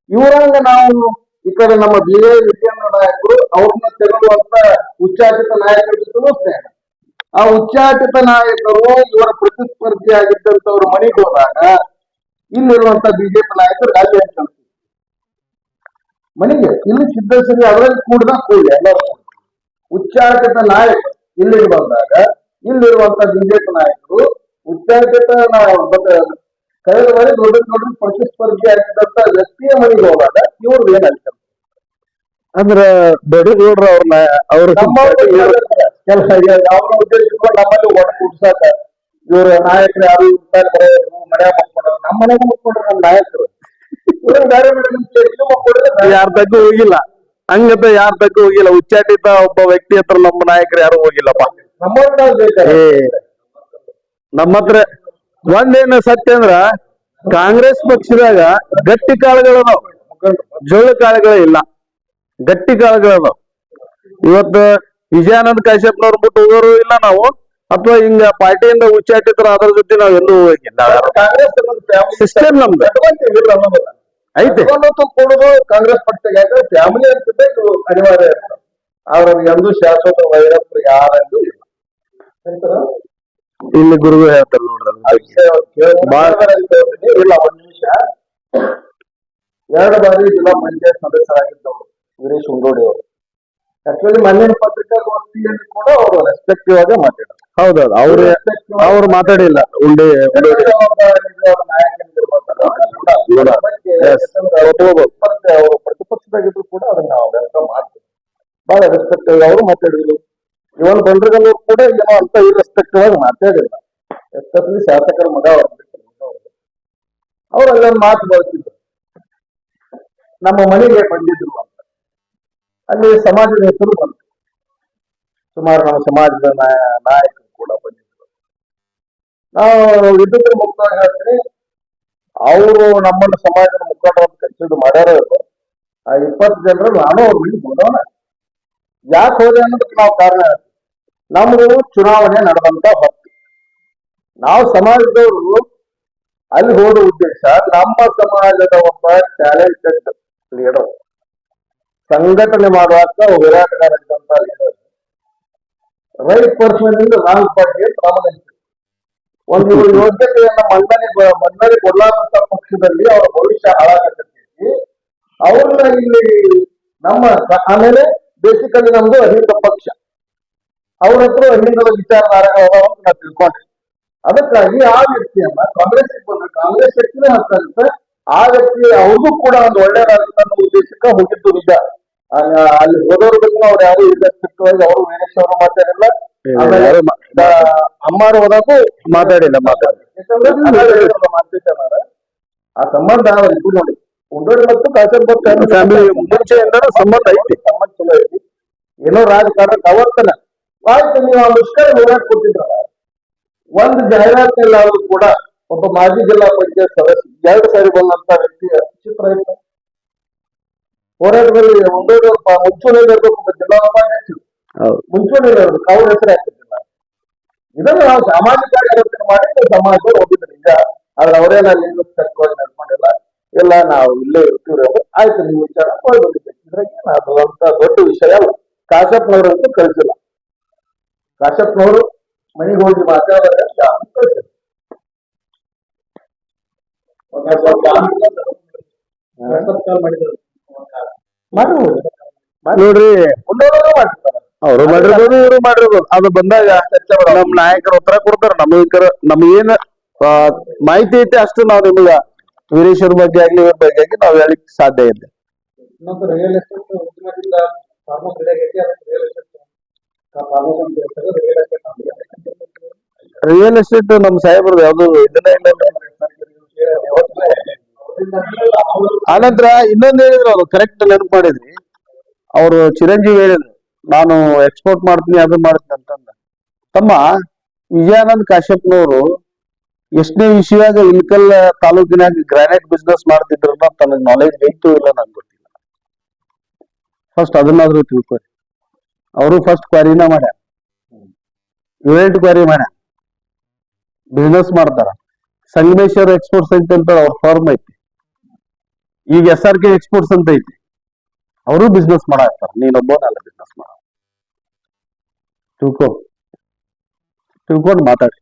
ಇವರಂಗ ನಾವು ಈ ಕಡೆ ನಮ್ಮ ವಿಜಯೇಂದ್ರ ನಾಯಕರು ಅವ್ರನ್ನ ತೆರಳುವಂತ ಉಚ್ಚಾಟಿತ ನಾಯಕರ ಜೊತೆ ಸ್ನೇಹ. ಆ ಉಚ್ಚಾಟಿತ ನಾಯಕರು ಇವರ ಪ್ರತಿಸ್ಪರ್ಧಿ ಆಗಿದ್ದಂತವ್ರ ಮನೆಗೆ ಹೋದಾಗ ಇಲ್ಲಿರುವಂತ ಬಿಜೆಪಿ ನಾಯಕರು ಅಲ್ಲಿ ಅಂತ ಮನೆಗೆ ಇಲ್ಲಿ ಸಿದ್ದೇಶ್ವರಿ ಅವರಲ್ಲಿ ಕೂಡಿದ ಕೂಡಿ ಎಲ್ಲರೂ ಉಚ್ಚಾಟಿತ ನಾಯಕರು ಇಲ್ಲಿಗೆ ಬಂದಾಗ ಇಲ್ಲಿರುವಂತ ಬಿಜೆಪಿ ನಾಯಕರು ಉಚ್ಚಾಟಿತ ಕಳೆದ ಬಾರಿ ದೊಡ್ಡ ಪ್ರತಿಸ್ಪರ್ಧಿ ಆಗಿದ್ದಂತ ವ್ಯಕ್ತಿಯ ಮನೆಗೆ ಹೋದಾಗ ಇವ್ರದ್ದು ಏನಾಗ್ತದೆ ಅಂದ್ರ ದೊಡ್ಡಗೌಡ್ರು ಅವ್ರ ಅವ್ರ ಉದ್ದೇಶಿಸ್ಕೊಂಡು ನಮ್ಮಲ್ಲಿ ಒಟ್ಟು ಕುಡ್ಸಾಕ ಇವ್ರ ನಾಯಕರು ಯಾರು ಮನೆ ಮಕ್ಕೊಂಡ್ರು, ನಮ್ಮ ಮನೆಗೂ ಮಕ್ಕೊಂಡ್ರು ನಮ್ಮ ನಾಯಕರು. ಬೇರೆ ಯಾರ ತಕ್ಕ ಹೋಗಿಲ್ಲ, ಹಂಗಂತ ಯಾರ ತಕ್ಕ ಹೋಗಿಲ್ಲ. ಉಚ್ಚಾಟಿತ ಒಬ್ಬ ವ್ಯಕ್ತಿ ಹತ್ರ ನಮ್ಮ ನಾಯಕರು ಯಾರು ಹೋಗಿಲ್ಲಪ್ಪ. ನಮ್ಮ ಹತ್ರ ಒಂದೇನು ಸತ್ಯ ಅಂದ್ರ ಕಾಂಗ್ರೆಸ್ ಪಕ್ಷದಾಗ ಗಟ್ಟಿ ಕಾಳುಗಳದಾವ, ಜೋಳ ಕಾಳುಗಳೇ ಇಲ್ಲ. ಗಟ್ಟಿ ಕಾಳುಗಳದಾವ. ಇವತ್ತು ವಿಜಯಾನಂದ ಕಾಶ್ಯಪ್ನವ್ರು ಬಿಟ್ಟು ಹೋಗೋರು ಇಲ್ಲ ನಾವು, ಅಥವಾ ಹಿಂಗ ಪಾರ್ಟಿಯಿಂದ ಉಚ್ಚಾಟಿತರ ಅದರ ಜೊತೆ ನಾವ್ ಎಂದೂ ಹೋಗಿಲ್ಲ. ಸಿಸ್ಟಮ್ ನಮ್ದು ಐತೆ ಕೊಡುದು ಕಾಂಗ್ರೆಸ್ ಪಕ್ಷಕ್ಕೆ. ಯಾಕಂದ್ರೆ ಫ್ಯಾಮಿಲಿ ಅಂತ ಅನಿವಾರ್ಯ ಇರ್ತದೆ. ಅವ್ರಿಗೆ ಎಂದೂ ಶಾಶ್ವತ ವೈರತ್ವ ಯಾರೆಂದು ಇಲ್ಲ. ಇಲ್ಲಿ ಗುರುಗಳು ಹೇಳ್ತಾರೆ ನೋಡ್ರಿ, ಇಲ್ಲ 1 ನಿಮಿಷ. 2 ಬಾರಿ ಜಿಲ್ಲಾ ಪಂಚಾಯತ್ ಸದಸ್ಯರಾಗಿದ್ದವರು ವೀರೇಶ್ ಉಂಡೋಡಿ ಅವರು. ಆಕ್ಚುಲಿ ಮಣ್ಣಿನ ಪತ್ರಿಕಾಗೋಷ್ಠಿಯಲ್ಲಿ ಕೂಡ ಅವರು ರೆಸ್ಪೆಕ್ಟಿವ್ ಆಗಿ ಮಾತಾಡೋದು. ಹೌದೌದು, ಅವ್ರು ಮಾತಾಡಿಲ್ಲ. ಅವರು ಪ್ರತಿಪಕ್ಷದಾಗಿದ್ರು ಕೂಡ ಅದನ್ನ ನಾವು ವೆಲ್ಕಮ್ ಬಹಳ ರೆಸ್ಪೆಕ್ಟ್ ಅವರು ಮಾತಾಡಿದ್ರು. ಇವನ್ ಬಂದ್ರಿಗಲ್ಲೂ ಕೂಡ ಏನೋ ಅಂತ ಇರ್ರೆಸ್ಪೆಕ್ಟಿವ್ ಆಗಿ ಮಾತಾಡಿಲ್ಲ. ಎಸ್ಪೆಷಲಿ ಶಾಸಕರ ಮಗ ಅವ್ರು ಅಲ್ಲೊಂದು ಮಾತು ಬಳಸಿದ್ರು, ನಮ್ಮ ಮನೆಗೆ ಬಂದಿದ್ರು ಅಂತ. ಅಲ್ಲಿ ಸಮಾಜದ ಹೆಸರು ಬಂತು, ಸುಮಾರು ನಮ್ಮ ಸಮಾಜದ ನಾಯಕರು ಕೂಡ ಬಂದಿದ್ರು. ನಾವು ವಿದ್ಯುತ್ ಮುಖ್ಯವಾಗಿ ಹೇಳ್ತೀನಿ, ಅವರು ನಮ್ಮನ್ನು ಸಮಾಜದ ಮುಖಂಡರು ಕನ್ಸಿಡರ್ ಮಾಡ್ಯಾರ. ಆ 20 ಜನರು ನಾನು ಅವ್ರ ಮನೆಗೆ ಹೋದವನ. ಯಾಕೆ ಹೋದೆ ಅನ್ನೋದಕ್ಕೆ ನಾವು ಕಾರಣ ಹೇಳ್ತೀವಿ. ನಮ್ದು ಚುನಾವಣೆ ನಡೆದಂತ ಹೊತ್ತು ನಾವು ಸಮಾಜದವರು ಅಲ್ಲಿ ಹೋದ ಉದ್ದೇಶ, ನಮ್ಮ ಸಮಾಜದ ಒಬ್ಬ ಟ್ಯಾಲೆಂಟೆಡ್ ಲೀಡರ್, ಸಂಘಟನೆ ಮಾಡುವಾಗ ಹೋರಾಟಗಾರ ಇದ್ದಂತ ಲೀಡರ್, ರೈಟ್ ಪರ್ಸನ್ ಇಂದ ರಾಂಗ್ ಪಾರ್ಟಿ ಪ್ರಾಮುಖ್ಯ ಒಂದು ಯೋಗ್ಯತೆಯನ್ನ ಮನ್ನಣೆ ಕೊಡ್ಲಾರಂತ ಪಕ್ಷದಲ್ಲಿ ಅವರ ಭವಿಷ್ಯ ಹಾಳಾಗತೈತಿ. ಅವ್ರನ್ನ ಇಲ್ಲಿ ನಮ್ಮ ಆಮೇಲೆ ಬೇಸಿಕಲಿ ನಮ್ದು ಅಹಿಂದ ಪಕ್ಷ, ಅವ್ರ ಹತ್ರ ಅಹಿಂದದ ವಿಚಾರಧಾರೆಗಳ ನಾವು ತಿಳ್ಕೊಂಡ್ರಿ. ಅದಕ್ಕಾಗಿ ಆ ವ್ಯಕ್ತಿಯನ್ನ ಕಾಂಗ್ರೆಸ್ ಬಂದ್ರೆ ಕಾಂಗ್ರೆಸ್ ವ್ಯಕ್ತಿನೇ ಆಗ್ತಾ ಆ ವ್ಯಕ್ತಿ ಅವ್ರಿಗೂ ಕೂಡ ಒಂದು ಒಳ್ಳೆಯದಾಗುತ್ತೆ ಅನ್ನೋ ಉದ್ದೇಶಕ್ಕೆ ಹೋಗಿದ್ದು ನಿಜ. ಅಲ್ಲಿ ಹೋದವ್ರ ಬಗ್ಗೆ ಅವ್ರು ಯಾರು ಇರ್ರೆಸ್ಪೆಕ್ಟಿವ್ ಅವರು ವೀರೇಶ್ ಅವರು ಮಾತಾಡಿಲ್ಲ, ಆಮೇಲೆ ಅಮ್ಮಾರು ಹೋದಾಗೂ ಮಾತಾಡಿಲ್ಲ. ಯಾಕಂದ್ರೆ ಆ ಸಂಬಂಧ ಇಬ್ಬರು ನೋಡಿ, ಉಂಡೋಡಿ ಮತ್ತು ಕಾಸರಗೋಡು ಫ್ಯಾಮಿಲಿ ಮುಂಚೆಯಿಂದ ಸಂಬಂಧ ಐತಿ, ಸಂಬಂಧ ಚಲೋ ಐತಿ. ಏನೋ ರಾಜಕಾರಣಕ್ಕೆ ಅವತ್ತನ ಆಯ್ತು, ನೀವು ಆ ಮುಷ್ಕರ ಹೋರಾಟ ಕೊಟ್ಟಿದ್ರಲ್ಲ, ಒಂದು ಜಾಹೀರಾತಿನಲ್ಲಿ ಅವರು ಕೂಡ ಒಬ್ಬ ಮಾಜಿ ಜಿಲ್ಲಾ ಪಂಚಾಯತ್ ಸದಸ್ಯ 2 ಸಾರಿ ಬಂದಂತ ವ್ಯಕ್ತಿಯ ಚಿತ್ರ ಇತ್ತು ಹೋರಾಟದಲ್ಲಿ. ಒಂದೊಂದು ಮುಂಚೂಣಿಯಲ್ಲಿ ಇರಬೇಕು, ಒಬ್ಬ ಜಿಲ್ಲಾ ಉಪಾಧ್ಯಕ್ಷರು ಮುಂಚೂಣಿಯಲ್ಲಿ ಇರಬೇಕು, ಅವ್ರ ಹೆಸರು ಹಾಕಿದ್ದಿಲ್ಲ. ಇದನ್ನು ನಾವು ಸಾಮಾಜಿಕವಾಗಿ ಆಲೋಚನೆ ಮಾಡಿ ಸಮಾಜದಲ್ಲಿ ಹೋಗಿದ್ದು ನಿಜ. ಆದ್ರೆ ಅವರೇನ ಲಿಂಗವಾಗಿ ನಡ್ಕೊಂಡಿಲ್ಲ. ಇಲ್ಲ ನಾವು ಇಲ್ಲೇ ಇರ್ತೀವಿ, ಆಯ್ತು ನಿಮ್ಮ ವಿಚಾರ ಹೋಗ್ಬಿಟ್ಟಿದೆ. ಇದ್ರಾಗ ಅದಂತ ದೊಡ್ಡ ವಿಷಯ ಅಲ್ಲ. ಕಾಶಪ್ಪನವರಂತೂ ಕಳಿಸಿಲ್ಲ. ಕಾಶಪ್ಪನವರು ಮನೆಗೆ ಹೋಗಿ ಮಾತಾಡಿದ್ರೆ ಕಳಿಸಿಲ್ಲ. ನೋಡ್ರಿ, ಅವರು ಮಾಡಿರ್ಬೋದು, ಇವರು ಮಾಡಿರ್ಬೋದು. ಅದು ಬಂದಾಗ ನಮ್ ನಾಯಕರು ಉತ್ತರ ಕೊಡ್ತಾರ. ನಮಗೇನ್ ಮಾಹಿತಿ ಐತಿ ಅಷ್ಟು ನಾವು ನಿಮ್ಗ ವೀರೇಶ್ವರ ಬಗ್ಗೆ ಆಗ್ಲಿ ಇವ್ರ ಬಗ್ಗೆ ಆಗ್ಲಿ ನಾವ್ ಹೇಳಿಕ್ ಸಾಧ್ಯ ಇದೆ. ರಿಯಲ್ ಎಸ್ಟೇಟ್ ಉದ್ಯಮದಿಂದ ರಿಯಲ್ ಎಸ್ಟೇಟ್ ನಮ್ ಸಾಹೇಬ್ರದ್ದು ಯಾವ್ದು ಇದನ್ನ ಇಲ್ಲ. ಆನಂತರ ಇನ್ನೊಂದ್ ಹೇಳಿದ್ರು, ಅವ್ರು ಕರೆಕ್ಟ್ ನೆನಪು ಮಾಡಿದ್ರಿ. ಅವರು ಚಿರಂಜೀವಿ ಹೇಳಿದ್ರು, ನಾನು ಎಕ್ಸ್ಪೋರ್ಟ್ ಮಾಡ್ತೀನಿ ಅದು ಮಾಡ್ತೀನಿ ಅಂತಂದ. ತಮ್ಮ ವಿಜಯಾನಂದ್ ಕಾಶ್ಯಪ್ನವರು ಎಷ್ಟನೇ ವಿಷಯವಾಗ ಇಲ್ಕಲ್ ತಾಲೂಕಿನಾಗ ಗ್ರಾನೈಟ್ ಬಿಸ್ನೆಸ್ ಮಾಡ್ತಿದ್ರು ತನಗ್ ನಾಲೆಜ್ ಐತು ಇಲ್ಲ ನಂಗೆ ಗೊತ್ತಿಲ್ಲ. ಫಸ್ಟ್ ಅದನ್ನಾದ್ರೂ ತಿಳ್ಕೊರಿ. ಅವರು ಫಸ್ಟ್ ಕ್ವಾರಿನ ಮಾಡ್ಯಾರ, ಯೂನಿಟ್ ಕ್ವಾರಿ ಮಾಡ್ಯಾರ, ಬಿಸ್ನೆಸ್ ಮಾಡ್ತಾರ. ಸಂಗಮೇಶ್ವರ್ ಎಕ್ಸ್ಪೋರ್ಟ್ಸ್ ಐತಿ ಅಂತ ಅವ್ರ ಫಾರ್ಮ್ ಐತಿ. ಈಗ SRK ಎಕ್ಸ್ಪೋರ್ಟ್ಸ್ ಅಂತ ಐತಿ, ಅವರು ಬಿಸ್ನೆಸ್ ಮಾಡಾಕ್ತಾರ. ನೀನೊಬ್ಬನಲ್ಲ ಬಿಸ್ನೆಸ್ ಮಾಡ. ತಿಳ್ಕೊಂಡು ಮಾತಾಡಿ.